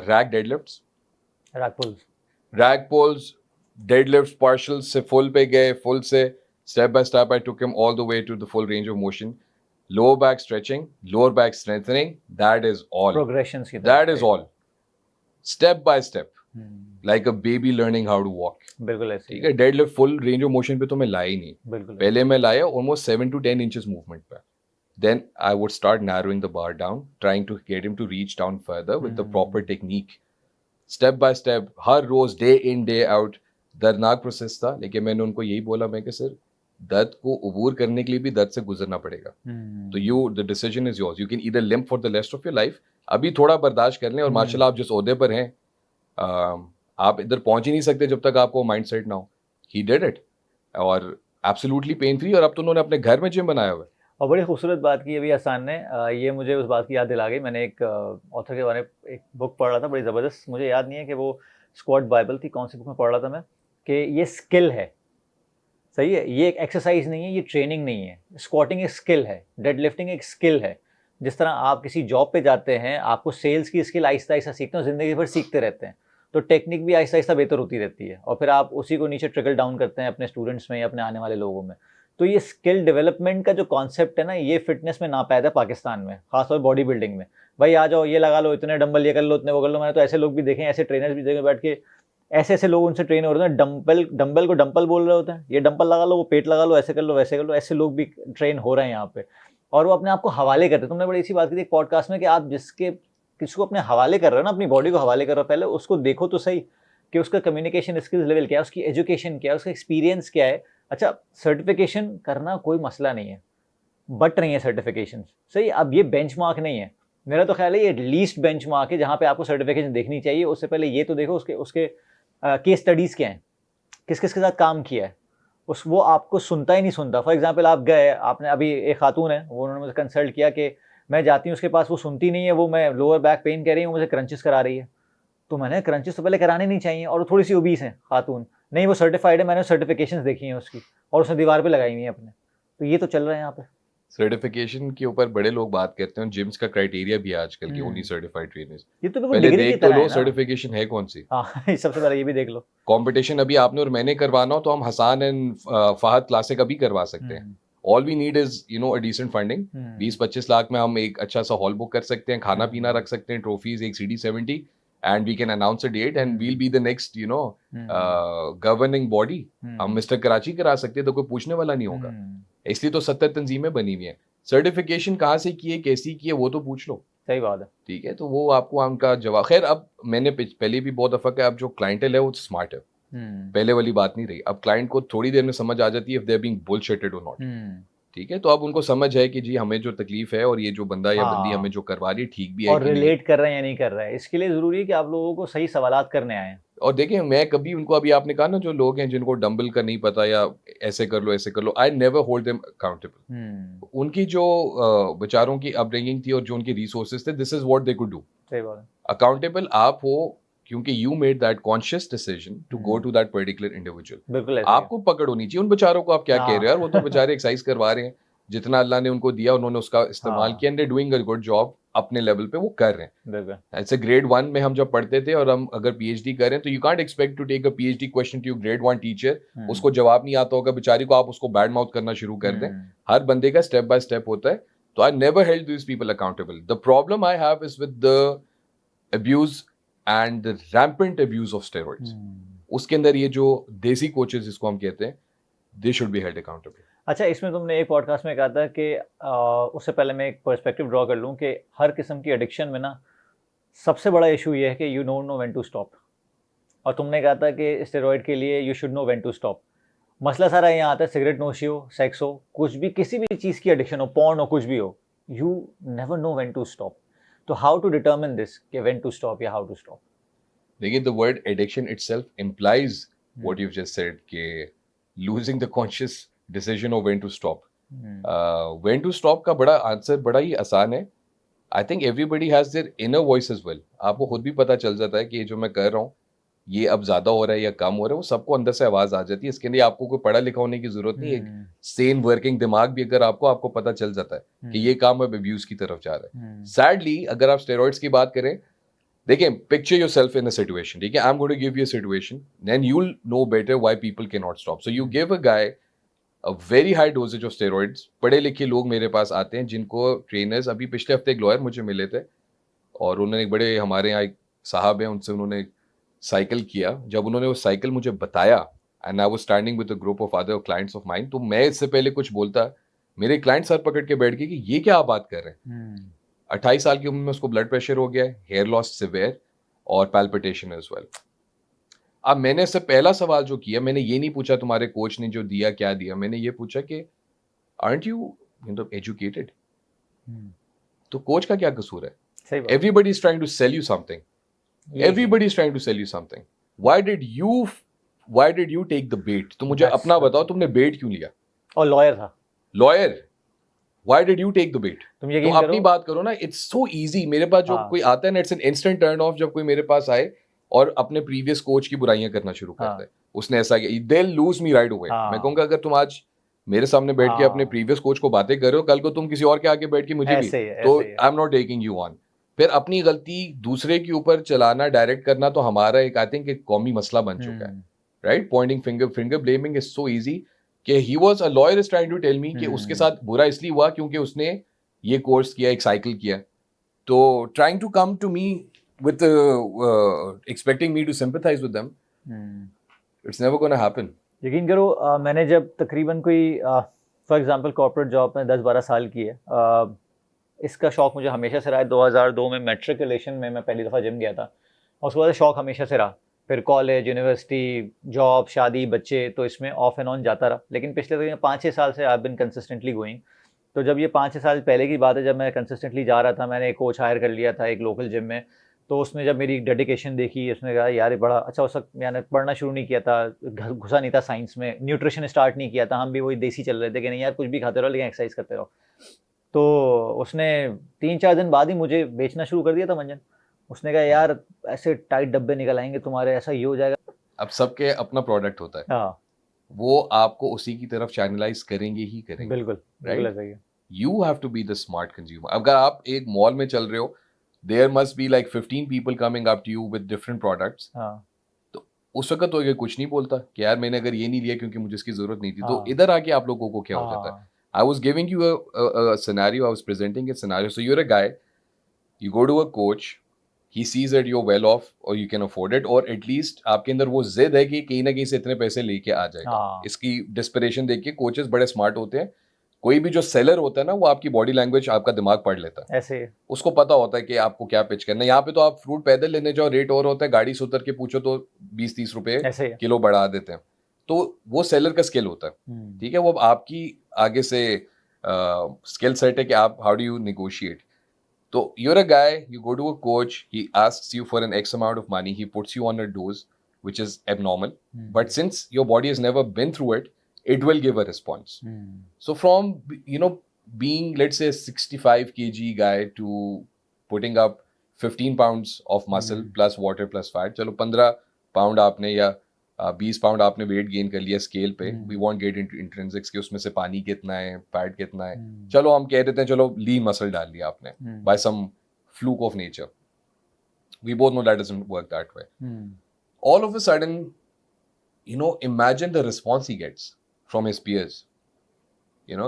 rack deadlifts, rack pulls, deadlifts, partial से फुल पे गए, फुल से step by step I took him all the way to the full range of motion. Lower back stretching, lower back strengthening, that is all. Progressions. That is all. Step by step. Like a baby learning how to walk. बिल्कुल ऐसे। ठीक है, deadlift full range of motion पे तो मैं लाया ही नहीं। बिल्कुल। पहले मैं लाया almost 7 to 10 inches movement पे। Then I would start narrowing the bar down, trying to get him to reach down further with the proper technique. Step by step, हर रोज day in day out, दर्दनाक process था, लेकिन मैंने उनको यही बोला, मैं कि सर दर्द को अबूर करने के लिए भी दर्द से गुजरना पड़ेगा। तो the decision is yours, you can either limp for the rest of your life, अभी थोड़ा बर्दाश्त कर लें, और माशाल्लाह आप जिस ओहदे पर हैं आप इधर पहुंच ही नहीं सकते जब तक आपको माइंड सेट ना हो। ही डिड इट और एब्सोल्युटली पेन फ्री, और अब तो उन्होंने अपने घर में जिम बनाया हुआ है। और बड़ी खूबसूरत बात की अभी आसान ने, ये मुझे उस बात की याद दिला गई। मैंने एक ऑथर के बारे में एक बुक पढ़ रहा था, बड़ी ज़बरदस्त, मुझे याद नहीं है कि वो स्क्वाट बाइबल थी, कौन सी बुक में पढ़ रहा था मैं, कि ये स्किल है, सही है, ये एक एक्सरसाइज नहीं है, ये ट्रेनिंग नहीं है। स्क्वाटिंग एक स्किल है, डेड लिफ्टिंग एक स्किल है। जिस तरह आप किसी जॉब पे जाते हैं, आपको सेल्स की स्किल आहिस्ता आहिस्ता सीखते हैं, ज़िंदगी भर सीखते रहते हैं, तो टेक्निक भी आहिस्ता आहिस्ता बेहतर होती रहती है, और फिर आप उसी को नीचे ट्रिकल डाउन करते हैं अपने स्टूडेंट्स में या अपने आने वाले लोगों में। तो ये स्किल डेवलपमेंट का जो कॉन्सेप्ट है ना, ये फिटनेस में नापैद है पाकिस्तान में, खासतौर बॉडी बिल्डिंग में। भाई आ जाओ, ये लगा लो, इतने डंबल ये कर लो, इतने वो कर लो। मैंने तो ऐसे लोग भी देखे, ऐसे ट्रेनर्स भी देखे बैठ के ऐसे ऐसे लोग उनसे ट्रेन हो रहे हैं, डंबल को डंपल बोल रहे होते हैं, ये डंपल लगा लो, वो पेट लगा लो, ऐसे कर लो, वैसे कर लो, ऐसे लोग भी ट्रेन हो रहे हैं यहाँ पे। और वो अपने आप को हवाले करते हैं। तुमने बड़ी अच्छी बात की थी एक पॉडकास्ट में कि आप किसको अपने हवाले कर रहे हो ना, अपनी बॉडी को हवाले कर रहे हो, पहले उसको देखो तो सही कि उसका कम्युनिकेशन स्किल्स लेवल क्या है, उसकी एजुकेशन क्या है, उसका एक्सपीरियंस क्या है। अच्छा, सर्टिफिकेशन करना कोई मसला नहीं है, बट नहीं है सर्टिफिकेशन सही। अब ये बेंचमार्क नहीं है, मेरा तो ख्याल है ये लीस्ट बेंचमार्क है जहाँ पे आपको सर्टिफिकेशन देखनी चाहिए। उससे पहले ये तो देखो उसके केस स्टडीज़ क्या हैं, किस किस के साथ काम किया है, वो आपको सुनता ही नहीं सुनता। फॉर एग्जांपल आप गए, आपने अभी एक खातून है, वो उन्होंने मुझे कंसल्ट किया कि मैं जाती हूँ उसके पास, वो सुनती नहीं है, वो मैं लोअर बैक पेन कह रही हूँ, मुझे क्रंचेस करा रही है। तो मैंने क्रंचेस तो पहले कराने नहीं चाहिए, और थोड़ी सी ओबीस है खातून, नहीं वो सर्टिफाइड है, मैंने सर्टिफिकेशंस देखी हैं उसकी और उसने दीवार पे लगाई हुई है अपने। तो ये तो चल रहा है यहाँ पे। सर्टिफिकेशन के ऊपर बड़े लोग बात करते हैं, जिम्स का क्राइटेरिया भी है आजकल की ओनली सर्टिफाइड ट्रेनर्स। ये तो बिल्कुल पहले डिग्री की देख तो तरह लो है ना। सर्टिफिकेशन है कौन सी। हाँ सबसे पहले ये भी देख लो। कंपटीशन अभी आपने और मैंने करवाना हो तो हम हसान एंड फहद क्लासिक अभी करवा सकते हैं। All we need is a decent funding. 20-25 lakh में हम एक अच्छा सा हॉल बुक कर सकते हैं, खाना पीना रख सकते हैं, ट्रॉफीज, एक CD70, and we can announce a date and we'll be the next governing body. हम मिस्टर कराची करा सकते हैं तो कोई पूछने वाला नहीं होगा। इसलिए तो 70 तंजीमें बनी हुई हैं। सर्टिफिकेशन कहाँ से की है, कैसी की है, वो तो पूछ लो। सही बात है। ठीक है, तो वो आपको उनका जवाब। खैर, अब मैंने पहले भी बहुत दफा कहा, अब जो क्लाइंटल है वो स्मार्ट है, पहले वाली बात नहीं रही। अब क्लाइंट को थोड़ी देर में समझ आ जाती है if they're being bullshitted or not। ठीक है, तो अब उनको समझ है कि जी हमें जो तकलीफ है और ये जो बंदा या बंदी हमें जो करवा रही है ठीक भी है और कि नहीं, रिलेट कर रहे हैं या नहीं कर रहे हैं। इसके लिए जरूरी है कि आप लोगों को सही सवालात करने आए। और देखें, मैं कभी उनको, अभी आपने कहा ना जो लोग हैं जिनको डंबल का नहीं पता या ऐसे कर लो ऐसे कर लो, I never hold them accountable. उनकी जो बेचारों की अपब्रिंगिंग थी और जो उनकी रिसोर्सेज थे, this is what they could do. सही बात है। अकाउंटेबल आप हो क्योंकि you made that conscious decision to go to that particular individual. बिल्कुल आपको पकड़ होनी चाहिए। उन बेचारों को आप क्या कह रहे हो यार, वो तो बेचारे एक्सरसाइज करवा रहे हैं, जितना अल्लाह ने उनको दिया उन्होंने उसका इस्तेमाल किया, and doing a good job अपने लेवल पे वो कर रहे हैं। ऐसे ग्रेड 1 में हम जब पढ़ते थे और हम अगर PhD कर रहे हैं तो you can't expect to take a PhD question to grade 1 teacher, उसको जवाब नहीं आता होगा बेचारी को, आप उसको बैड माउथ करना शुरू कर दें। हर बंदे का स्टेप बाय स्टेप होता है। तो I never held this people accountable. The problem I have is with the abuse and the rampant abuse of steroids. उसके अंदर ये जो देसी कोचेस जिसको हम कहते हैं, they should be held accountable. अच्छा, इसमें तुमने एक पॉडकास्ट में कहा था कि उससे पहले मैं एक पर्सपेक्टिव ड्रॉ कर लूँ कि हर किस्म की एडिक्शन में ना सबसे बड़ा इशू ये है कि you don't know when to stop. और तुमने कहा था कि स्टेरॉइड के लिए you should know when to stop. मसला सारा यहाँ आता है, सिगरेट नोशी हो, सेक्स हो, कुछ भी, किसी भी चीज़ की एडिक्शन हो, पॉर्न हो, कुछ भी हो, you never know when to stop. तो हाउ टू डिटर्मिन दिस कि व्हेन टू स्टॉप या हाउ टू स्टॉप? देखिए, the word addiction itself implies what you just said कि losing the conscious decision of when to stop. When to stop का बड़ा answer बड़ा ही आसान है। I think everybody has their inner voice as well. आपको खुद भी पता चल जाता है कि ये जो मैं कर रहा हूँ ये अब ज्यादा हो रहा है या कम हो रहा है, वो सबको अंदर से आवाज आ जाती है। इसके लिए आपको कोई पढ़ा लिखा होने की जरूरत नहीं है। सेन वर्किंग दिमाग भी अगर आपको पता चल जाता है कि ये काम अब अब्यूज की तरफ जा रहा है। सैडली अगर आप स्टेरॉइड्स की बात करें, देखिए, picture yourself in a situation, ठीक है, I am going to give you a situation, then you will know better why people can not stop. So you give a guy a very high dosages of steroids. पढ़े लिखे लोग मेरे पास आते हैं जिनको trainers, अभी पिछले हफ्ते एक लॉयर मुझे मिले थे और उन्होंने एक बड़े, हमारे यहाँ एक साहब हैं, उनसे उन्होंने साइकिल किया। जब उन्होंने वो साइकिल मुझे बताया, and I was standing with a group of other clients of mine, तो मैं इससे पहले कुछ बोलता, मेरे क्लाइंट सर पकड़ के बैठ गए कि ये क्या आप बात कर रहे हैं। 28 साल की उम्र में उसको ब्लड प्रेशर हो गया है, हेयर लॉस सिवियर और पैल्पिटेशन एज वेल। अब मैंने इससे पहला सवाल जो किया, मैंने ये नहीं पूछा तुम्हारे कोच ने जो दिया क्या दिया, मैंने ये पूछा कि आरंट यू एजुकेटेड? तो कोच का क्या कसूर है? Everybody is trying to sell you something. Everybody is trying to sell you something. Why did you take the bait? तो मुझे अपना बताओ, तुमने बेट क्यों लिया? और लॉयर था। Lawyer, why did you take the bait? तुम यकीन तो अपनी बात करो ना। It's so easy. मेरे पास जो कोई आता है ना, it's an instant turn off जब कोई मेरे पास आए और अपने प्रीवियस कोच की बुराइयां करना शुरू करता है। उसने ऐसा किया, they'll lose me right away. मैं कहूँगा अगर तुम आज मेरे सामने बैठ के अपने प्रीवियस कोच को बातें कर रहे हो, कल को तुम किसी और के आगे बैठ के मुझे भी, तो I am not taking you on. फिर अपनी गलती दूसरे के ऊपर चलाना, डायरेक्ट करना, तो हमारा एक, आई थिंक, एक कौमी मसला बन चुका है, right? Pointing finger blaming is so easy कि he was a lawyer is trying to tell me कि उसके साथ बुरा इसलिए हुआ क्योंकि उसने ये कोर्स किया, एक साइकिल किया। तो trying to come to me with expecting me to sympathize with them, It's never going to happen. यकीन करो मैंने जब तकरीबन कोई फॉर एग्जांपल कॉर्पोरेट जॉब में 10-12 साल की है, इसका शौक मुझे हमेशा से रहा है। 2002 में मैट्रिकुलेशन में मैं पहली दफ़ा जिम गया था और उसके बाद शौक हमेशा से रहा। फिर कॉलेज, यूनिवर्सिटी, जॉब, शादी, बच्चे, तो इसमें ऑफ एंड ऑन जाता रहा। लेकिन पिछले तकरीबन 5-6 साल से I have been consistently going. तो जब ये 5-6 साल पहले की बात है, जब मैं कंसिस्टेंटली जा रहा था, मैंने एक कोच हायर कर लिया था एक लोकल जिम में। तो उसने जब मेरी डेडिकेशन देखी, उसने कहा यार बड़ा अच्छा, उस वक्त मैंने पढ़ना शुरू नहीं किया था, घुसा नहीं था साइंस में, न्यूट्रिशन स्टार्ट नहीं किया था, हम भी वही देसी चल रहे थे कि नहीं यार कुछ भी खाते रहो लेकिन एक्सरसाइज करते रहो। तो उसने 3-4 दिन बाद ही मुझे बेचना शुरू कर दिया था मंजन। उसने कहा यार ऐसे टाइट डब्बे निकल आएंगे तुम्हारे, ऐसा ये हो जाएगा। अब सबके अपना प्रोडक्ट होता है, हाँ, वो आपको उसी की तरफ चैनलाइज करेंगे ही करेंगे। बिल्कुल बिल्कुल ऐसा ही है। You have to be the smart consumer. अगर आप एक मॉल में चल रहे हो, there must be like 15 people coming up to you with different products. हाँ, तो उस वक्त तो ये कुछ नहीं बोलता कि यार मैंने अगर ये नहीं लिया क्योंकि मुझे इसकी जरूरत नहीं थी। तो हाँ, इधर आके आप लोगों को क्या हो जाता है? I was giving you a scenario. I was presenting a scenario. So you're a guy, you go to a coach, he sees that you're well off or you can afford it, और at least आपके अंदर वो जिद है कि कहीं ना कहीं से इतने पैसे लेके आ जाएगा। हाँ, इसकी डिस्परेशन देख के कोचेस बड़े स्मार्ट होते हैं। कोई भी जो सेलर होता है ना, वो आपकी बॉडी लैंग्वेज, आपका दिमाग पढ़ लेता है। ऐसे उसको पता होता है कि आपको क्या पिच करना है। यहाँ पे तो आप फ्रूट पैदल लेने जाओ, रेट और होता है, गाड़ी से उतर के पूछो तो 20-30 रुपए ऐसे ही है। किलो बढ़ा देते हैं। तो वो सेलर का स्किल होता है, ठीक है। वो आपकी आगे से स्किल सेट है कि आप हाउ डू यू नेगोशिएट। तो you're a guy, you go to a coach, he asks you for an X amount of money, he puts you on a dose which is abnormal, but since your body has never been through it, it will give a response. So from, being, let's say, a 65 kg guy to putting up 15 pounds of muscle plus water plus fat, चलो 15 pound आपने या 20 pound आपने weight gain कर लिया scale पे। We want get into इंट्रिंसिक्स कि उसमें से पानी कितना है, फैट कितना है। चलो हम कह देते हैं चलो लीन मसल डाल लिया आपने by some fluke of nature. We both know that doesn't work that way. All of a sudden, imagine the response he gets from his peers.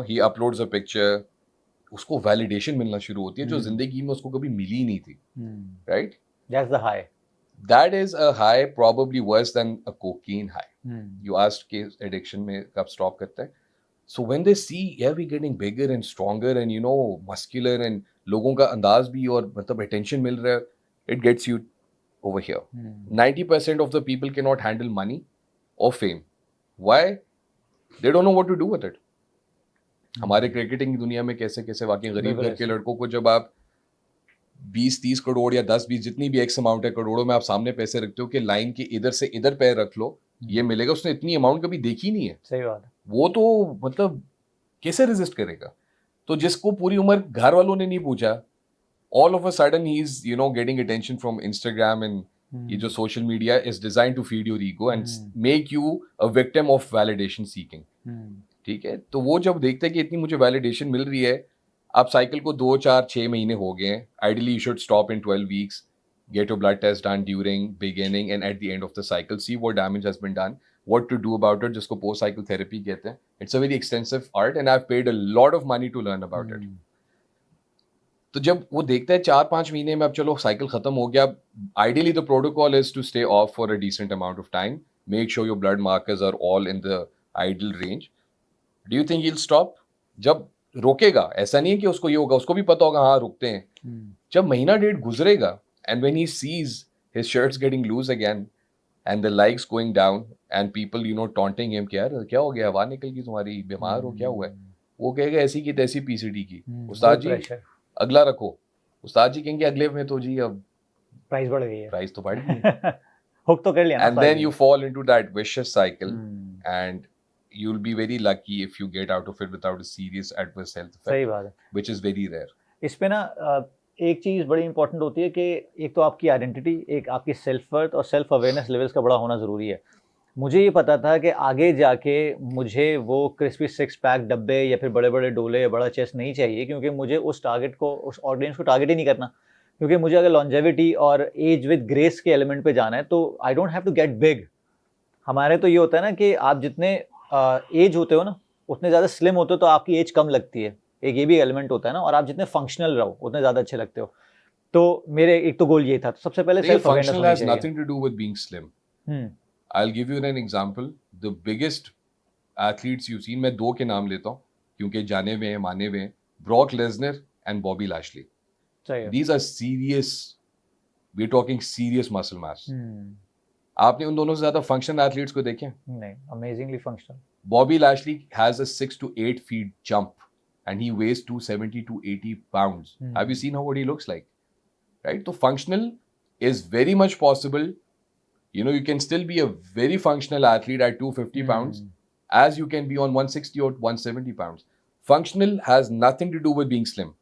He uploads a picture, उसको validation मिलना शुरू होती है जो जिंदगी में उसको कभी मिली नहीं थी, right? That's the high. That is a high probably worse than a cocaine high. You asked कि addiction में कब stop करता है. So when they see, yeah, we getting bigger and stronger and muscular and लोगों का अंदाज भी और मतलब attention मिल रहा है, it gets you over here. 90% of the people cannot handle money or fame. Why? They don't know what to do with it. हमारे cricketing की दुनिया में कैसे कैसे वाकई गरीब घर के लड़कों को जब आप 20-30 करोड़ या 10-20 जितनी भी एक्स अमाउंट है करोड़ों में आप सामने पैसे रखते हो कि लाइन के इधर से इधर पैर रख लो ये मिलेगा, उसने इतनी अमाउंट कभी देखी नहीं है। सही बात है। वो तो मतलब कैसे रेजिस्ट करेगा? तो जिसको पूरी उम्र घर वालों ने नहीं पूछा, all of a sudden he is getting attention from Instagram and ये जो social media is design to feed your ego and make you a victim of validation seeking, ठीक है। तो वो जब देखते हैं कि इतनी मुझे वैलिडेशन मिल रही है, आप साइकिल को 2-4-6 महीने हो गए हैं, ideally you should stop in 12 weeks, get your blood test done during beginning and at the end of the cycle, see what damage has been done, what to do about it, जिसको post cycle therapy कहते हैं। It's a very extensive art and I have paid a lot of money to learn about it. तो जब वो देखता है 4-5 महीने में अब चलो साइकिल खत्म हो गया, ideally the protocol is to stay off for a decent amount of time, make sure your blood markers are all in the ideal range. Do you think he will stop? जब रोकेगा, ऐसा नहीं है कि उसको ये होगा, उसको भी पता होगा हाँ रुकते हैं। जब महीना डेढ़ गुजरेगा and when he sees his shirts getting loose again and the likes going down and people taunting him, क्या हो गया, हवा निकल गई तुम्हारी, बीमार हो, क्या हुआ है? वो कहेगा ऐसी की तैसी पीसीडी की, उस्ताद जी अगला रखो। उस्ताद जी कहेंगे अगले में तो जी अब प्राइस बढ़ गई है, प्राइस तो बढ़ गई हुक तो कर लिया, and then you fall into that vicious cycle and you'll be very lucky if you get out of it without a serious adverse health effect. सही बात है, which is very rare. इस पे ना एक चीज़ बड़ी इंपॉर्टेंट होती है कि एक तो आपकी आइडेंटिटी, एक आपकी सेल्फ वर्थ और सेल्फ अवेयरनेस लेवल्स का बड़ा होना ज़रूरी है। मुझे ये पता था कि आगे जाके मुझे वो क्रिस्पी 6 पैक डब्बे या फिर बड़े बड़े डोले या बड़ा चेस्ट नहीं चाहिए, क्योंकि मुझे उस टारगेट को, उस ऑडियंस को टारगेट ही नहीं करना। क्योंकि मुझे अगर लॉन्जेविटी और एज विद ग्रेस के एलिमेंट पे जाना है तो I don't have to get big. हमारे तो ये होता है ना कि आप जितने एज होते हो ना उतने ज़्यादा स्लिम होते हो तो आपकी एज कम लगती है, एक ये भी एलिमेंट होता है ना, और आप जितने फंक्शनल रहो उतने ज़्यादा अच्छे लगते हो। तो मेरे एक तो गोल ये था, तो सबसे पहले सेल्फ अवेयरनेस होनी चाहिए। nothing to do with being slim. I'll give you an example. The biggest athletes you've seen, मैं 2 के नाम लेता हूँ क्योंकि जाने हुए हैं, माने हुए हैं. Brock Lesnar and Bobby Lashley. सही है. These are serious. We're talking serious muscle mass. आपने उन दोनों से ज्यादा फंक्शनल एथलीट्स को देखे? नहीं, amazingly functional. Bobby Lashley has a 6 to 8 feet jump and he weighs 270 to 80 pounds. Have you seen what he looks like? Right? So functional is very much possible. You know, you can still be a very functional athlete at 250 pounds as you can be on 160 or 170 pounds. Functional has nothing to do with being slim.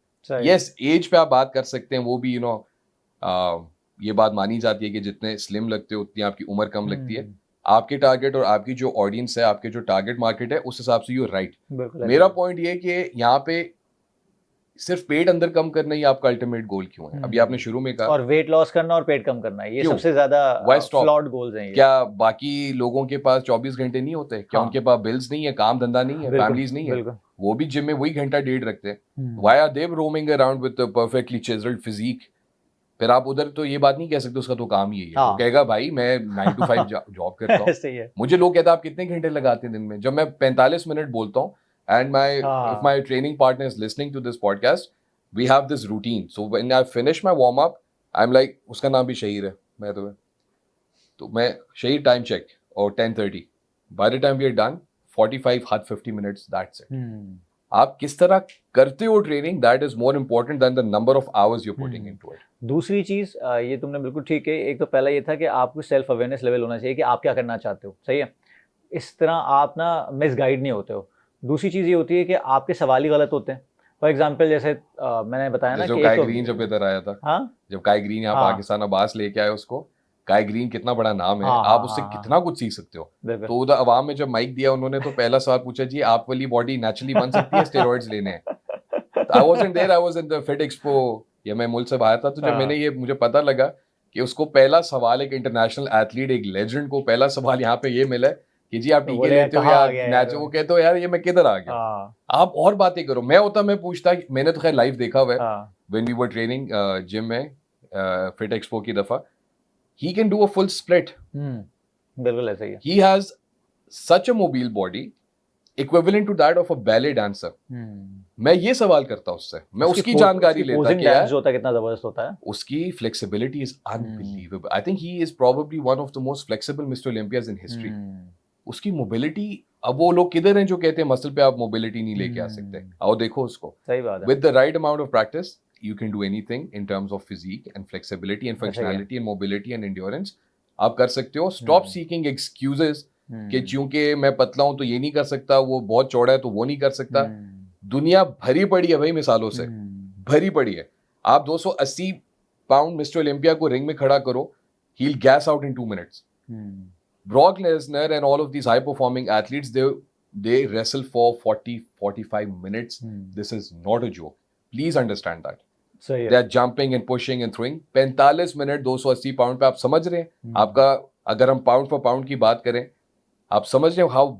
Yes, age पे आप बात कर सकते हैं, वो भी you know, ये बात मानी जाती है कि जितने स्लिम लगते हो उतनी आपकी उम्र कम लगती है. आपके टारगेट और आपकी जो ऑडियंस है, आपके जो टारगेट मार्केट है, उस हिसाब से यू राइट. मेरा पॉइंट ये है कि यहाँ पे सिर्फ पेट अंदर कम करना ही आपका अल्टीमेट गोल क्यों है? अभी आपने शुरू में कहा और वेट लॉस करना और पेट कम करना, ये सबसे ज्यादा फ्लॉड गोल्स हैं. क्या बाकी लोगों के पास 24 घंटे नहीं होते? क्या उनके पास बिल्स नहीं है, काम धंधा नहीं है, फैमिलीज नहीं है? वो भी जिम में वही घंटा डेढ़ रखते हैं. Why are they roaming around with perfectly chiselled physique? फिर आप उधर तो ये बात नहीं कह सकते उसका तो काम ही है. वो कहेगा भाई मैं 9 to 5 जॉब करता हूँ. मुझे लोग कहते हैं आप कितने घंटे लगाते हैं दिन में? जब मैं 45 मिनट बोलता हूँ and if my training partner is listening to this podcast, we have this routine. So when I finish my warm up, I'm like, उसका नाम भी शहीर है, मैं तो मैं शहीर टाइम चेक और 10:30. By the time we are done, 45 हद 50 minutes, that's it. आप किस तरह करते हो training, that is more important then the number of hours you putting into it. दूसरी चीज, ये तुमने बिल्कुल ठीक है. एक तो पहला ये था कि आपको सेल्फ अवेयरनेस लेवल होना चाहिए कि आप क्या करना चाहते हो. सही है, इस तरह आप ना मिसगाइड नहीं होते हो. दूसरी चीज ये होती है कि आपके सवाल ही गलत होते हैं. फॉर एग्जाम्पल जैसे मैंने बताया ना कि काई ग्रीन जब इधर आया था, जब काई ग्रीन यहाँ पाकिस्तान अब्बास लेके आए उसको, काई ग्रीन कितना बड़ा नाम है, आप उससे कितना कुछ सीख सकते हो. तो उधर अवाम में जब माइक दिया उन्होंने तो पहला सवाल पूछा, जी आप वाली बॉडी नेचुरली बन सकती है, स्टेरॉइड्स लेने हैं? I wasn't there, I was in the Fit Expo. ये मैं मुल्क से बाहर था, तो जब मैंने ये मुझे पता लगा कि उसको पहला सवाल एक इंटरनेशनल एथलीट, एक लेजेंड को पहला सवाल यहाँ पे ये मिला कि जी आप टीके लेते हो या नेचुरल, वो कहते हो यार ये मैं किधर आ गया. आप और बातें करो. मैं होता मैं पूछता, मैंने तो खैर लाइव देखा हुआ है when we were training gym में फिट एक्सपो की दफा. He can do a full split. बिल्कुल ऐसा ही है. He has such a mobile body, equivalent to that of a ballet dancer. मैं ये सवाल करता उससे, मैं उसकी जानकारी लेता कि यार होता कितना जबरदस्त होता है. उसकी flexibility is unbelievable. I think he is probably one of the most flexible Mr. Olympias in history. उसकी mobility, अब वो लोग किधर हैं जो कहते हैं मसल पे आप mobility नहीं लेके आ सकते? आओ देखो उसको. सही बात है. With the right amount of practice, you can do anything in terms of physique and flexibility and functionality and mobility and endurance. आप कर सकते हो. Stop seeking excuses कि क्योंकि मैं पतला हूं तो ये नहीं कर सकता, वो बहुत चौड़ा है तो वो नहीं कर सकता. दुनिया भरी पड़ी है भाई मिसालों से, भरी पड़ी है. आप 280 पाउंड मिस्टर ओलंपिया को रिंग में खड़ा करो, he'll gas out in 2 minutes. Brock Lesnar and all of these high performing athletes, they wrestle for 40-45 minutes. This is not a joke. Please understand that. They are jumping and pushing and throwing. 45 minute 280 pound पे, आप समझ रहे हैं आपका, अगर हम pound for pound की बात करें, आप समझ रहे हो how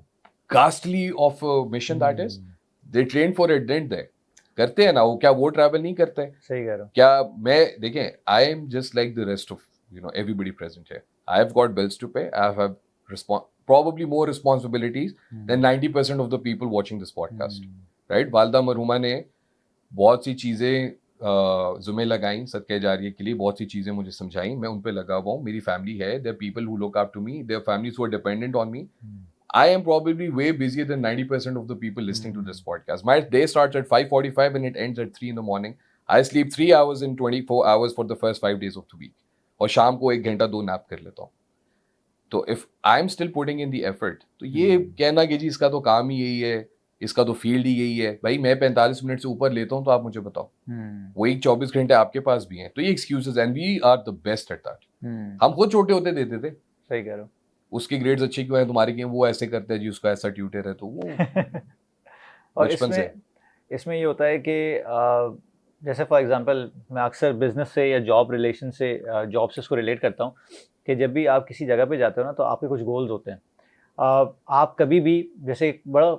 costly of mission that is. They train for it, didn't they? करते हैं ना वो, क्या वो ट्रैवल नहीं करते हैं? सही कह रहे हो. क्या मैं देखें, I am just like the rest of everybody present here. I have got bills to pay. I have probably more responsibilities than 90% of the people watching this podcast. Right? वालदा मरहुमा ने बहुत सी चीज़ें जुम्मे लगाई सदक़े जारिया के लिए, बहुत सी चीज़ें मुझे समझाई, मैं उन पे लगा हुआ हूँ. मेरी फैमिली है, there people who look up to me, there families who are dependent on me. I am probably way busier than 90% of the people listening to this podcast. My day starts at 5:45 and it ends at 3 in the morning. I sleep 3 hours in 24 hours for the first 5 days of the week. और शाम को 1 घंटा 2 nap कर लेता हूँ. तो if I am still putting in the effort, तो ये कहना कि जी इसका तो काम ही यही है, इसका तो फील्ड ही यही है, भाई मैं 45 मिनट से ऊपर लेता हूँ तो आप मुझे बताओ. वही 24 घंटे आपके पास भी हैं. तो ये excuses, and we are the best at that. हम खुद छोटे होते देते थे. सही कह रहे हो. उसकी ग्रेड्स अच्छी क्यों है, तुम्हारी क्यों, वो ऐसे करते हैं जी, उसका ऐसा ट्यूटर है, तो वो और इसमें ये होता है कि जैसे फॉर एग्जांपल मैं अक्सर बिजनेस से या जॉब रिलेशन से, जॉब से इसको रिलेट करता हूँ कि जब भी आप किसी जगह पे जाते हो ना, तो आपके कुछ गोल्स होते हैं. आप कभी भी, जैसे एक बड़ा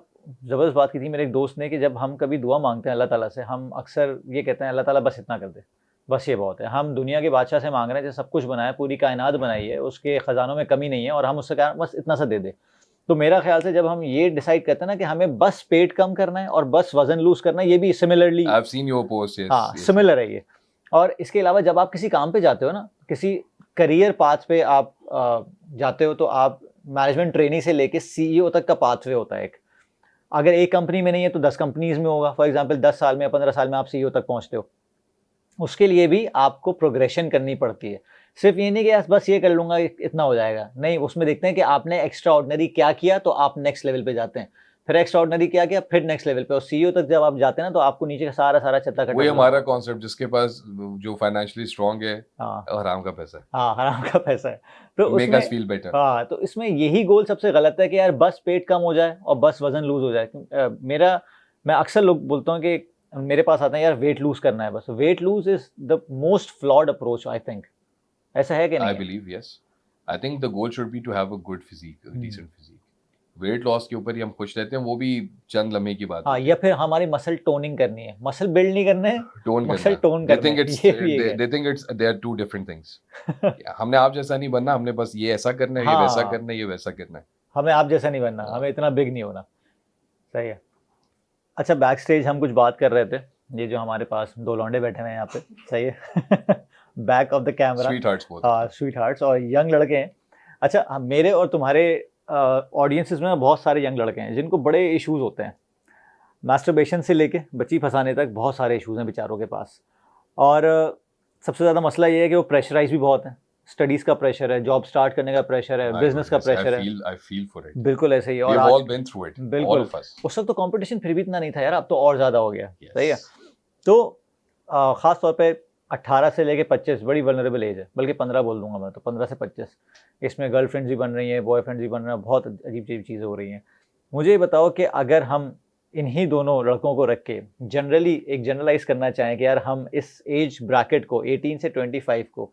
ज़बरदस्त बात की थी मेरे एक दोस्त ने कि जब हम कभी दुआ मांगते हैं अल्लाह ताला से, हम अक्सर ये कहते हैं अल्लाह ताला बस इतना कर दे, बस ये बहुत है। हम दुनिया के बादशाह से मांग रहे हैं जो सब कुछ बनाया, पूरी कायनात बनाई है, उसके खजानों में कमी नहीं है, और हम उससे कहा बस इतना सा दे दे। तो मेरा ख्याल से जब हम ये डिसाइड करते हैं ना कि हमें बस पेट कम करना है और बस वजन लूज करना है, ये भी similarly, I've seen your post, yes, हाँ, yes, सिमिलर है ये। और इसके अलावा जब आप किसी काम पे जाते हो ना, किसी करियर पाथ पे आप जाते हो, तो आप मैनेजमेंट ट्रेनी से लेके सीईओ तक का पाथवे होता है एक। अगर एक कंपनी में नहीं है तो 10 कंपनीज में होगा। फॉर एग्जांपल 10 साल में या 15 साल में आप सीईओ तक पहुंचते हो। उसके लिए भी आपको प्रोग्रेशन करनी पड़ती है। सिर्फ ये नहीं कि बस ये कर लूंगा इतना हो जाएगा, नहीं, उसमें देखते हैं कि आपने एक्स्ट्रा ऑर्डिनरी क्या किया, तो आप नेक्स्ट लेवल पे जाते हैं, फिर एक्स्ट्रा ऑर्डिनरी क्या किया, फिर नेक्स्ट लेवल पे, और सीईओ तक जब आप जाते हैं ना, तो आपको नीचे का सारा चत्ता कटा। वही हमारा कॉन्सेप्ट, जिसके पास जो फाइनेंशियली स्ट्रांग है, हाँ, हराम का पैसा है, हाँ, हराम का पैसा है। तो मेक अस फील बेटर। हाँ, तो इसमें यही गोल सबसे गलत है कि यार बस पेट कम हो जाए और बस वजन लूज हो जाए। मैं अक्सर लोग बोलता हूँ कि मेरे पास आते हैं यार वेट लूज करना है बस। Weight lose is the most flawed approach, I think. ऐसा है कि नहीं? I believe yes. I think the goal should be to have a good physique, decent physique. Weight loss के ऊपर ही हम खुश रहते हैं, वो भी चंद लम्हे की बात है। हाँ, या फिर हमारी मसल टोनिंग करनी है, मसल बिल्ड नहीं करना है, टोन मसल टोन करना है। They think it's they are two different things. हमने आप जैसा नहीं बनना, हमने बस ये ऐसा करना है, ये वैसा करना है, ये वैसा करना है। हमें आप जैसा नहीं बनना, हमें इतना बिग नहीं होना। सही है। अच्छा, बैक स्टेज हम कुछ बात कर रहे थे, ये जो हमारे पास 2 लौंडे बैठे हुए हैं यहाँ पे, सही है, back of the camera, sweet hearts बोलते हैं। स्वीट हार्ट्स और यंग लड़के हैं। अच्छा, मेरे और तुम्हारे ऑडियंसेस में बहुत सारे यंग लड़के हैं जिनको बड़े इश्यूज होते हैं, मास्टरबेशन से लेके बच्ची फंसाने तक बहुत सारे इश्यूज हैं बेचारों के पास। और सबसे ज़्यादा मसला ये है कि वो प्रेशराइज भी बहुत है। स्टडीज़ का प्रेशर है, जॉब स्टार्ट करने का प्रेशर है, बिजनेस का प्रेशर है। I feel for it. बिल्कुल ऐसे ही है। और We've all been through it. बिल्कुल, all of us. उस वक्त तो कंपटीशन फिर भी इतना नहीं था यार, अब तो और ज़्यादा हो गया। Yes. सही है। तो ख़ास तौर पे 18 से लेके 25 बड़ी वल्नरेबल एज है, बल्कि 15 बोल दूंगा मैं तो, 15 से 25। इसमें गर्लफ्रेंड्स भी बन रही हैं, बॉयफ्रेंड्स भी बन रहे हैं, बहुत अजीब अजीब चीज़ें हो रही हैं। मुझे ये बताओ कि अगर हम इन्हीं दोनों लड़कों को रख के जनरली एक जनरलाइज करना चाहें कि यार हम इस एज ब्रैकेट को 18 से 25 को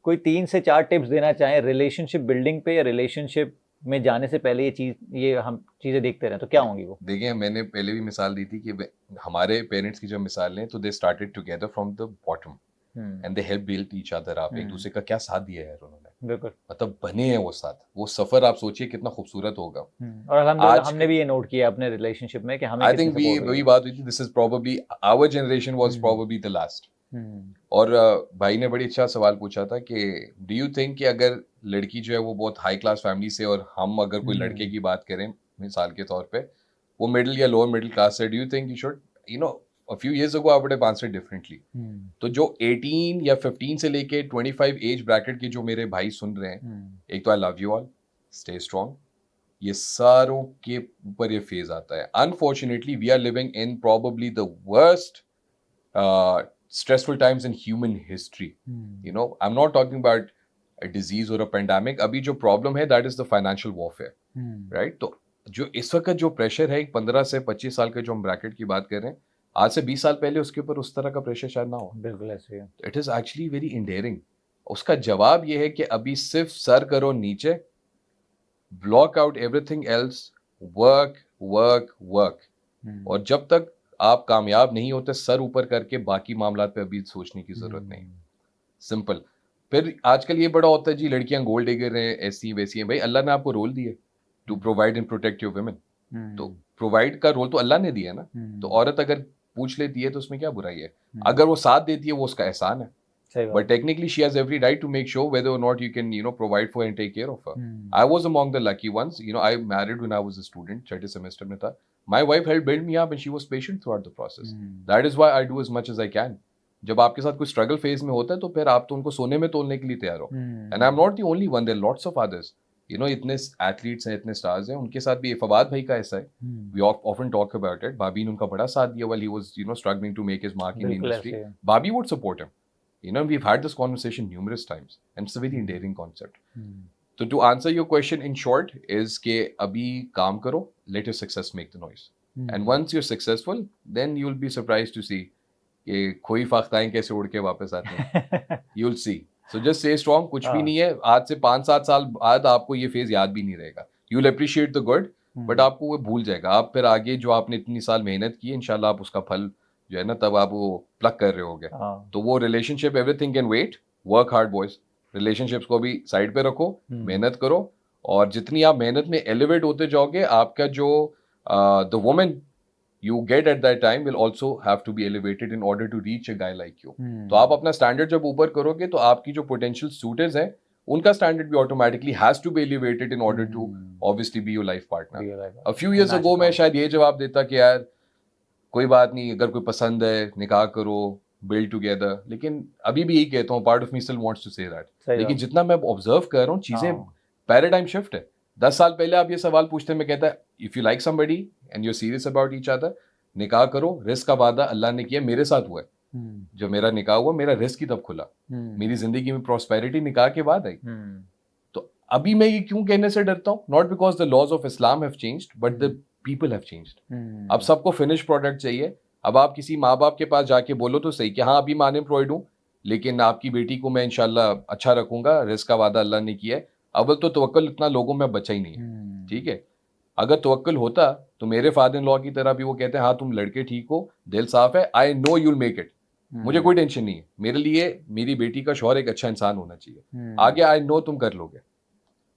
कोई 3 से 4 टिप्स देना चाहें रिलेशनशिप बिल्डिंग पे, या रिलेशनशिप में जाने से पहले ये हम चीज़ें देखते रहें, तो क्या होंगी वो? देखिए, मैंने पहले भी मिसाल दी थी कि हमारे पेरेंट्स की जब मिसाल लें तो they started together from the bottom and they help build each other. आप एक दूसरे का क्या साथ दिया है उन्होंने, बिल्कुल, मतलब बने हैं वो साथ। वो सफर आप सोचिए कितना खूबसूरत होगा। और अल्हम्दुलिल्लाह हमने भी ये नोट किया अपने रिलेशनशिप में कि हमें आई थिंक वही बात हुई थी, this is probably our generation was probably the last. और भाई ने बड़ी अच्छा सवाल पूछा था कि डू यू थिंक कि अगर लड़की जो है वो बहुत हाई क्लास फैमिली से, और हम अगर कोई लड़के की बात करें मिसाल के तौर पे, वो मिडिल या लोअर मिडिल क्लास से, do you think you should, you know, a few years ago I would have answered differently. तो जो 18 या 15 से लेके 25 एज ब्रैकेट के जो मेरे भाई सुन रहे हैं, एक तो I love you all, stay strong, ये सारों के ऊपर ये फेज आता है। Unfortunately we are living in probably the worst stressful times in human history. You know, I'm not talking about a disease or a pandemic. अभी जो problem है that is the financial warfare, right? तो जो इस वक्त जो pressure है 15 से 25 साल के जो हम ब्रैकेट की बात कर रहे हैं, आज से 20 साल पहले उसके ऊपर उस तरह का प्रेशर शायद ना हो। बिल्कुल ऐसे है। It is actually very endearing. उसका जवाब ये है कि अभी सिर्फ सर करो नीचे, block out everything else, work work work, और जब तक आप कामयाब नहीं होते सर ऊपर करके बाकी मामला पे अभी सोचने की जरूरत नहीं। सिंपल। फिर आजकल ये बड़ा होता है जी लड़कियां गोल्ड डिगर हैं, ऐसी वैसी हैं। भाई अल्लाह ने आपको रोल दिए to provide and protect your women, तो प्रोवाइड का रोल तो अल्लाह ने दिया ना। तो औरत अगर पूछ लेती है तो उसमें क्या बुराई है? अगर वो साथ देती है वो उसका एहसान है, but technically she has every right to make sure whether or not you can, you know, provide for and take care of her. I was among the lucky ones. You know, I married when I was a student, छठे semester में था। My wife helped build me up and she was patient throughout the process. That is why I do as much as I can. जब आपके साथ कोई struggle phase में होता है तो फिर आप तो उनको सोने में तोलने के लिए तैयार हो। And I'm not the only one. There are lots of others. You know, इतने एथलीट्स हैं, इतने स्टार्स हैं, उनके साथ भी फवाद भाई का ऐसा है। We often talk about it. बाबी ने उनका बड़ा साथ दिया while he was, you know, struggling to make his mark in the industry. Babi would support him. You know, we've had this conversation numerous times, and it's a very endearing concept. So to answer your question in short is कि अभी काम करो, let your success make the noise. And once you're successful, then you'll be surprised to see कि खोई फाख्ताएं कैसे उड़ के वापस आते हैं। You'll see. So just stay strong. कुछ भी नहीं है। आज से 5-7 साल बाद आपको ये फेज याद भी नहीं रहेगा। You'll appreciate the good, but आपको वो भूल जाएगा। आप फिर आगे जो आपने इतनी साल मेहनत की है, इंशाल्लाह आप उसका फल जो है ना, तब आप वो प्लग कर रहे होगे। हाँ। तो वो relationship, everything can wait, work hard boys, relationships को भी साइड पे रखो, मेहनत करो, और जितनी आप मेहनत में एलिवेट होते जाओगे, आपका जो the woman you get at that time will also have to be elevated in order to reach a guy like you. तो आप अपना स्टैंडर्ड जब ऊपर करोगे तो आपकी जो पोटेंशियल सूटर्स हैं उनका स्टैंडर्ड भी automatically has to be elevated in order to obviously be your life partner. A few years ago मैं शायद ये जवाब देता कि यार कोई बात नहीं, अगर कोई पसंद है निकाह करो, बिल्ड टुगेदर, लेकिन अभी भी यही कहता हूँ, part of me still wants to say that. लेकिन जितना मैं ऑब्जर्व कर रहा हूँ चीजें, पैराडाइम शिफ्ट है। 10 साल पहले आप ये सवाल पूछते, मैं कहता if you like somebody and you are serious about each other, निकाह करो, रिस्क का वादा अल्लाह ने किया, मेरे साथ हुआ है। जब मेरा निकाह हुआ, मेरा रिस्क ही तब खुला, मेरी जिंदगी में प्रॉस्पेरिटी निकाह के बाद आई। तो अभी मैं ये क्यों कहने से डरता हूँ? Not because the laws of Islam have changed, but the people have changed. अब सबको फिनिश प्रोडक्ट चाहिए। अब आप किसी माँ बाप के पास जाके बोलो तो सही कि हाँ अभी मैं अनएम्प्लॉयड हूँ, लेकिन आपकी बेटी को मैं इंशाल्लाह अच्छा रखूंगा, रिस्क का वादा अल्लाह ने किया है। अव्वल तो तवक्कुल इतना लोगों में बचा ही नहीं है, ठीक है। अगर तवक्कुल होता तो मेरे फादर इन लॉ की तरह भी वो कहते हैं हाँ तुम लड़के ठीक हो, दिल साफ है, I know you'll make it, मुझे कोई टेंशन नहीं है, मेरे लिए मेरी बेटी का शौहर एक अच्छा इंसान होना चाहिए, आगे आई नो तुम कर लोगे,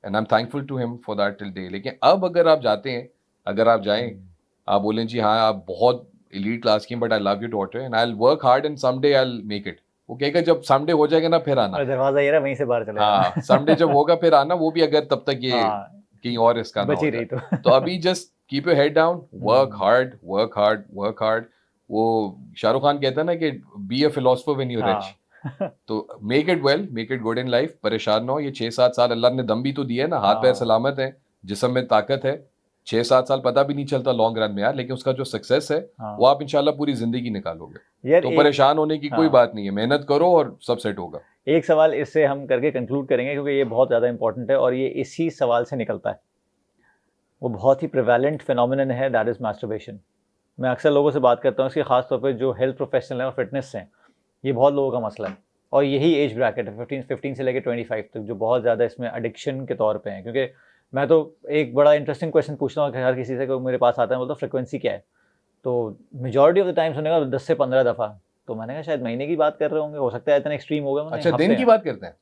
and I am thankful to him for that till day. लेकिन अब अगर आप जाते हैं, अगर आप जाएं, आप बोलें जी हाँ आप बहुत एलीट क्लास की हैं, but I love you daughter and I will work hard and someday I will make it, वो कहेगा जब समडे हो जाएगा ना फिर आना, दरवाजा ये रहा वहीं से बाहर चले हाँ समडे जब होगा फिर आना, वो भी अगर तब तक ये कहीं और इसका ना हो जाए। तो अभी just keep your head down, work hard work hard work hard. वो शाहरुख खान कहता है ना कि be a philosopher when you are rich, तो make it well, make it good in life, परेशान ना हो। ये 6-7 साल अल्लाह ने दम भी तो दिया है ना, हाथ पैर सलामत है, जिस्म में ताकत है, 6-7 साल पता भी नहीं चलता लॉन्ग रन में यार, लेकिन उसका जो सक्सेस है वो आप इंशाल्लाह पूरी जिंदगी निकालोगे। तो परेशान होने की कोई बात नहीं है, मेहनत करो और सब सेट होगा। एक सवाल इससे हम करके कंक्लूड करेंगे क्योंकि ये बहुत ज़्यादा इंपॉर्टेंट है और ये इसी सवाल से निकलता है। वो बहुत ही प्रिवेलेंट फिनोमिनन है, दैट इज़ मास्टरबेशन। मैं अक्सर लोगों से बात करता हूँ इसके खास तौर पे जो हेल्थ प्रोफेशनल हैं और फिटनेस हैं, ये बहुत लोगों का मसला है, और यही एज ब्रैकेट है 15 से लेकर 25 तक जो बहुत ज़्यादा इसमें एडिक्शन के तौर पे हैं। क्योंकि मैं तो एक बड़ा इंटरेस्टिंग क्वेश्चन पूछता हूँ हर किसी से, मेरे पास आता है, बोलता फ्रिक्वेंसी क्या है, तो मेजॉरिटी ऑफ द टाइम सुनेगा 10 से 15 दफ़ा। तो मैंने कहा शायद महीने की बात कर रहे होंगे, हो सकता है इतना एक्सट्रीम होगा। अच्छा दिन की बात करते हैं?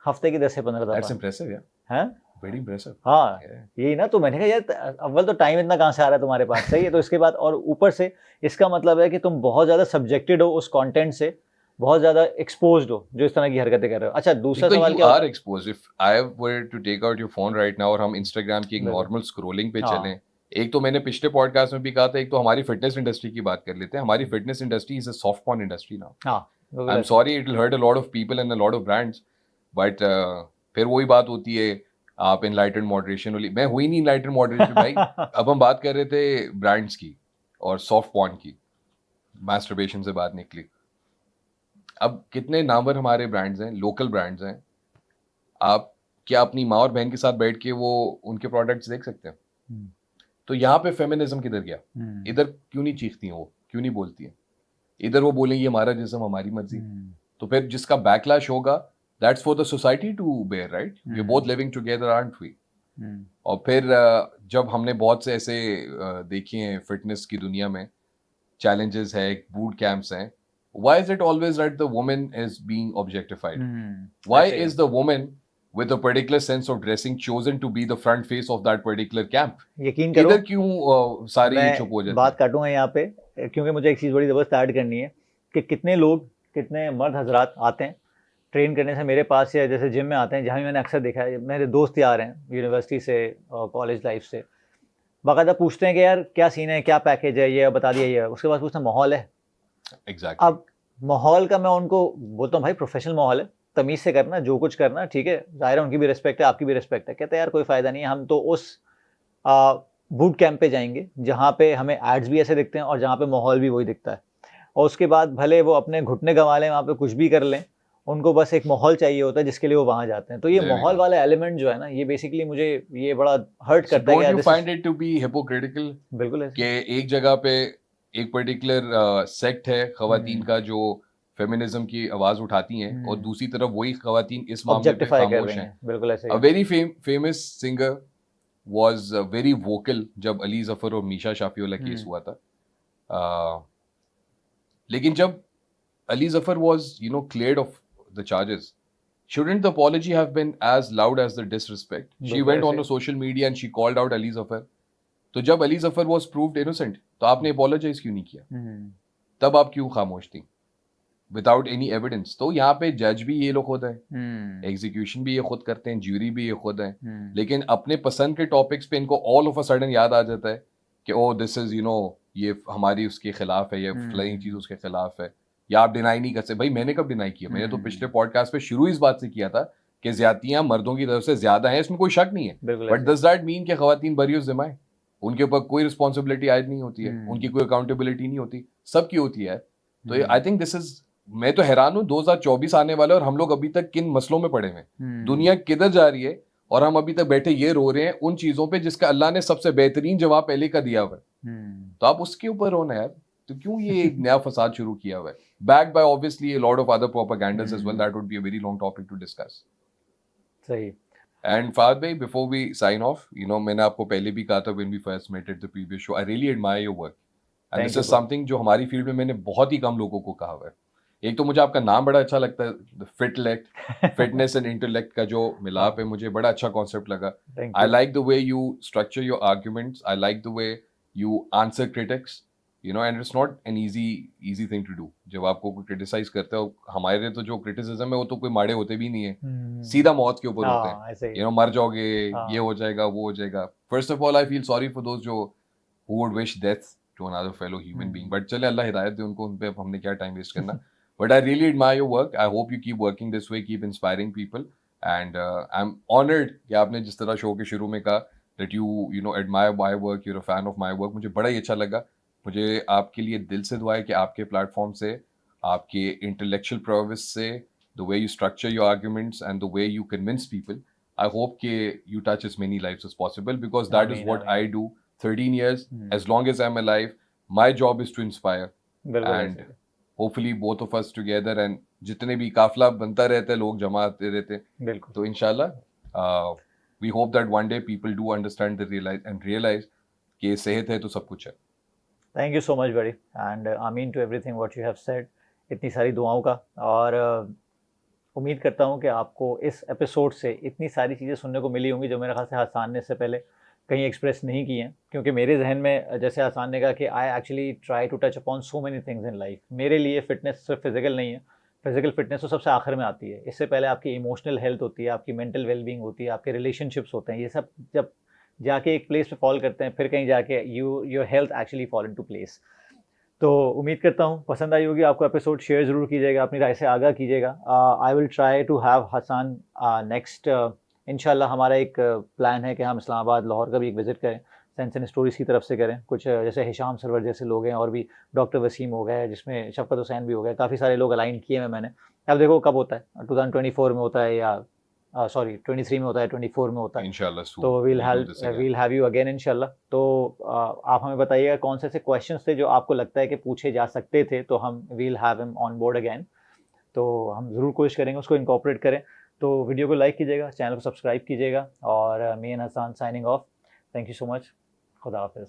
हफ्ते की 10 से 15 दफ़ा। दैट्स इंप्रेसिव यार, हैं वेरी इंप्रेसिव। हाँ यही ना, तो मैंने कहा यार अव्वल तो टाइम इतना कहाँ से आ रहा है तुम्हारे पास, सही है। तो इसके बाद और ऊपर से इसका मतलब है कि तुम बहुत ज़्यादा सब्जेक्टेड हो उस कंटेंट से, बहुत ज़्यादा एक्सपोज्ड हो जो इस तरह की हरकतें कर रहे हो। अच्छा दूसरा सवाल क्या है, exposed if I were to take out your phone right now और हम इंस्टाग्राम की एक नॉर्मल स्क्रॉलिंग पे चलें, एक तो मैंने पिछले पॉडकास्ट में भी कहा था, एक तो हमारी फिटनेस इंडस्ट्री की बात कर लेते हैं। हमारी fitness industry is a soft porn industry now. I am sorry it will hurt a lot of people and a lot of brands, but फिर वही बात होती है, आप इनलाइटेंड मॉडरेशन वाली, मैं हुई नहीं इनलाइटेंड मॉडरेशन भाई। अब हम बात कर रहे थे ब्रांड्स की और सॉफ्ट पॉर्न की, मास्टरबेशन से बात निकली। अब कितने नामवर हमारे ब्रांड्स हैं, लोकल ब्रांड्स हैं, आप क्या अपनी माँ और बहन के साथ बैठ के वो उनके प्रोडक्ट्स देख सकते हैं? तो यहाँ पे फेमिनिज्म किधर गया? इधर क्यों नहीं चीखती हैं वो, क्यों नहीं बोलती हैं? इधर वो बोलेंगी हमारा जिस्म हमारी मर्जी, तो फिर जिसका बैकलैश होगा that's for the society to bear, right? We are both living together aren't we? और फिर जब हमने बहुत से ऐसे देखे हैं फिटनेस की दुनिया में, चैलेंजेस है, बूट कैंप्स हैं, why is it always that the woman is being objectified? Why is the woman with a particular sense of dressing chosen to be the front face of that particular camp? यकीन करो, इधर क्यों सारी चुप हो जाती है? बात काटूंगा यहाँ पे क्योंकि मुझे एक चीज़ बड़ी ज़बरदस्त ऐड करनी है कि कितने लोग, कितने मर्द हजरात आते हैं ट्रेन करने से मेरे पास, या जैसे जिम में आते हैं, जहाँ भी मैंने अक्सर देखा है, मेरे दोस्त यार हैं यूनिवर्सिटी से और कॉलेज लाइफ से, बाकायदा पूछते हैं कि यार क्या सीन है, क्या पैकेज है, ये बता दिया, ये उसके बाद पूछते हैं माहौल है। Exactly. अब माहौल का मैं उनको बोलता हूँ भाई प्रोफेशनल माहौल है, तमीज़ से करना, जो कुछ करना ठीक है, ज़ाहिर है उनकी भी रिस्पेक्ट है, आपकी भी रिस्पेक्ट है। कहते हैं यार कोई फ़ायदा नहीं है, हम तो उस बूट कैंप पे जाएंगे जहाँ पे हमें एड्स भी ऐसे दिखते हैं और जहाँ पे माहौल भी वही दिखता है, और उसके बाद भले वो अपने घुटने गंवा लें, वहाँ पे कुछ भी कर लें, उनको बस एक माहौल चाहिए होता है जिसके लिए वो वहाँ जाते हैं। तो ये माहौल वाला एलिमेंट जो है ना, ये बेसिकली मुझे ये बड़ा हर्ट करता है। Don't you find it to be hypocritical? बिल्कुल कि एक जगह पे एक पर्टिकुलर सेक्ट है खवातीन का जो फेमिनिज्म की आवाज उठाती हैं, और दूसरी तरफ वही खवातीन इस मामले पे खामोश हैं। बिल्कुल ऐसे। A very famous singer was very vocal जब अली जफर और मीशा शाफी वाला केस हुआ था, लेकिन जब Ali Zafar was, cleared of the charges, shouldn't the apology have been as loud as the disrespect? She went on the social media and she called out Ali Zafar. तो जब Ali Zafar was proved innocent, तो आपने apologize क्यों नहीं किया? तब आप क्यों खामोश थी? Without any evidence. तो यहाँ पे जज भी ये लोग खुद हैं, एग्जीक्यूशन भी ये खुद करते हैं, ज्यूरी भी ये खुद हैं, लेकिन अपने पसंद के टॉपिक्स पे इनको ऑल ऑफ अ सडन याद आ जाता है कि ओ दिस इज ये हमारी उसके खिलाफ है, ये फलानी चीज उसके खिलाफ है, या आप डिनाई नहीं कर सकते। भाई मैंने कब डिनाई किया? मैंने तो पिछले पॉडकास्ट पे शुरू इस बात से किया था कि ज्यादतियां मर्दों की तरफ से ज्यादा हैं, इसमें कोई शक नहीं है, बट डज दैट मीन कि खवातीन बरी जिम्मा है, उनके ऊपर कोई रिस्पॉन्सिबिलिटी आयद नहीं होती है, उनकी कोई अकाउंटेबिलिटी नहीं होती, सबकी होती है। तो आई थिंक दिस इज, मैं तो हैरान हूँ 2024 आने वाला है और हम लोग अभी तक किन मसलों में पड़े हुए, दुनिया किधर जा रही है और हम अभी तक बैठे ये रो रहे हैं उन चीजों पे जिसका अल्लाह ने सबसे बेहतरीन जवाब पहले का दिया हुआ है। तो आप उसके ऊपर रोना यार, तो क्यों ये एक नया फसाद शुरू किया हुआ है, backed by obviously a lot of other propagandas as well, that would be a very long topic to discuss. सही। And Fahad bhai, before we sign off, मैंने आपको पहले भी कहा था when we first met at the previous show, I really admire your work and this is something जो हमारी field में मैंने बहुत ही कम लोगों को कहा हुआ है। एक तो मुझे आपका नाम बड़ा अच्छा लगता है, फिटनेस एंड इंटेलेक्ट का जो मिलाप है, मुझे बड़ा अच्छा कॉन्सेप्ट लगा। I like the way you structure your arguments, I like the way you answer critics, and it's not an easy thing to do. जब आपको कोई क्रिटिसाइज करते हो, हमारे तो जो क्रिटिसिज्म है वो तो कोई माड़े होते भी नहीं है, सीधा मौत के ऊपर होते हैं, मर जाओगे, ये हो जाएगा, वो हो जाएगा। First of all I feel sorry for those जो who would wish death to another fellow human being, but चले अल्लाह हिदायत दे उनको, उन पे हमने क्या टाइम वेस्ट करना। But I really admire your work. I hope you keep working this way, keep inspiring people. And I'm honored कि आपने जिस तरह शो के शुरू में कहा that you admire my work, you're a fan of my work. मुझे बड़ा ही अच्छा लगा। मुझे आपके लिए दिल से दुआ है कि आपके प्लेटफॉर्म से, आपके intellectual prowess से, the way you structure your arguments and the way you convince people, I hope कि you touch as many lives as possible, because that is what I do 13 years. As long as I'm alive, my job is to inspire. And hopefully both of us together, and जितने भी काफिला बनता रहता है, लोग जमा आते रहते हैं, तो इंशाल्लाह we hope that one day people do understand and realize कि सेहत है तो सब कुछ है। Thank you so much buddy, and आमीन to everything what you have said, इतनी सारी दुआओं का, और उम्मीद करता हूँ कि आपको इस एपिसोड से इतनी सारी चीज़ें सुनने को मिली होंगी जो मेरे ख्याल से हसान ने इससे पहले कहीं एक्सप्रेस नहीं की हैं, क्योंकि मेरे जहन में, जैसे हसान ने कहा कि I actually try to touch upon so many things in life. मेरे लिए फ़िटनेस सिर्फ फिजिकल नहीं है, फिजिकल फिटनेस तो सबसे आखिर में आती है। इससे पहले आपकी इमोशनल हेल्थ होती है, आपकी मेंटल वेलबींग होती है, आपके रिलेशनशिप्स होते हैं। ये सब जब जाके एक प्लेस पे फॉल करते हैं, फिर कहीं जाके your health actually fall into place. तो उम्मीद करता हूँ पसंद आई होगी आपको एपिसोड। शेयर ज़रूर कीजिएगा, अपनी राय से आगाह कीजिएगा। I will try to have Hasan next. इंशाल्लाह हमारा एक प्लान है कि हम इस्लामाबाद, लाहौर का भी एक विज़िट करें, सेंस एंड स्टोरीज़ की तरफ से करें। कुछ जैसे हिशाम सरवर जैसे लोग हैं, और भी डॉक्टर वसीम हो गए, जिसमें शफकत हुसैन भी हो गए, काफ़ी सारे लोग अलाइन किए हैं मैंने। अब देखो कब होता है, 2024 में होता है या 23 में होता है, 24 में होता है इंशाल्लाह। तो वील हैव यू अगेन इंशाल्लाह। तो आप हमें बताइएगा कौन से ऐसे क्वेश्चंस थे जो आपको लगता है कि पूछे जा सकते थे, तो हम we'll have him on board again. तो हम ज़रूर कोशिश करेंगे उसको इनकॉर्पोरेट करें। तो वीडियो को लाइक कीजिएगा, चैनल को सब्सक्राइब कीजिएगा, और me and Hasan signing off. Thank you so much. खुदा हाफिज़।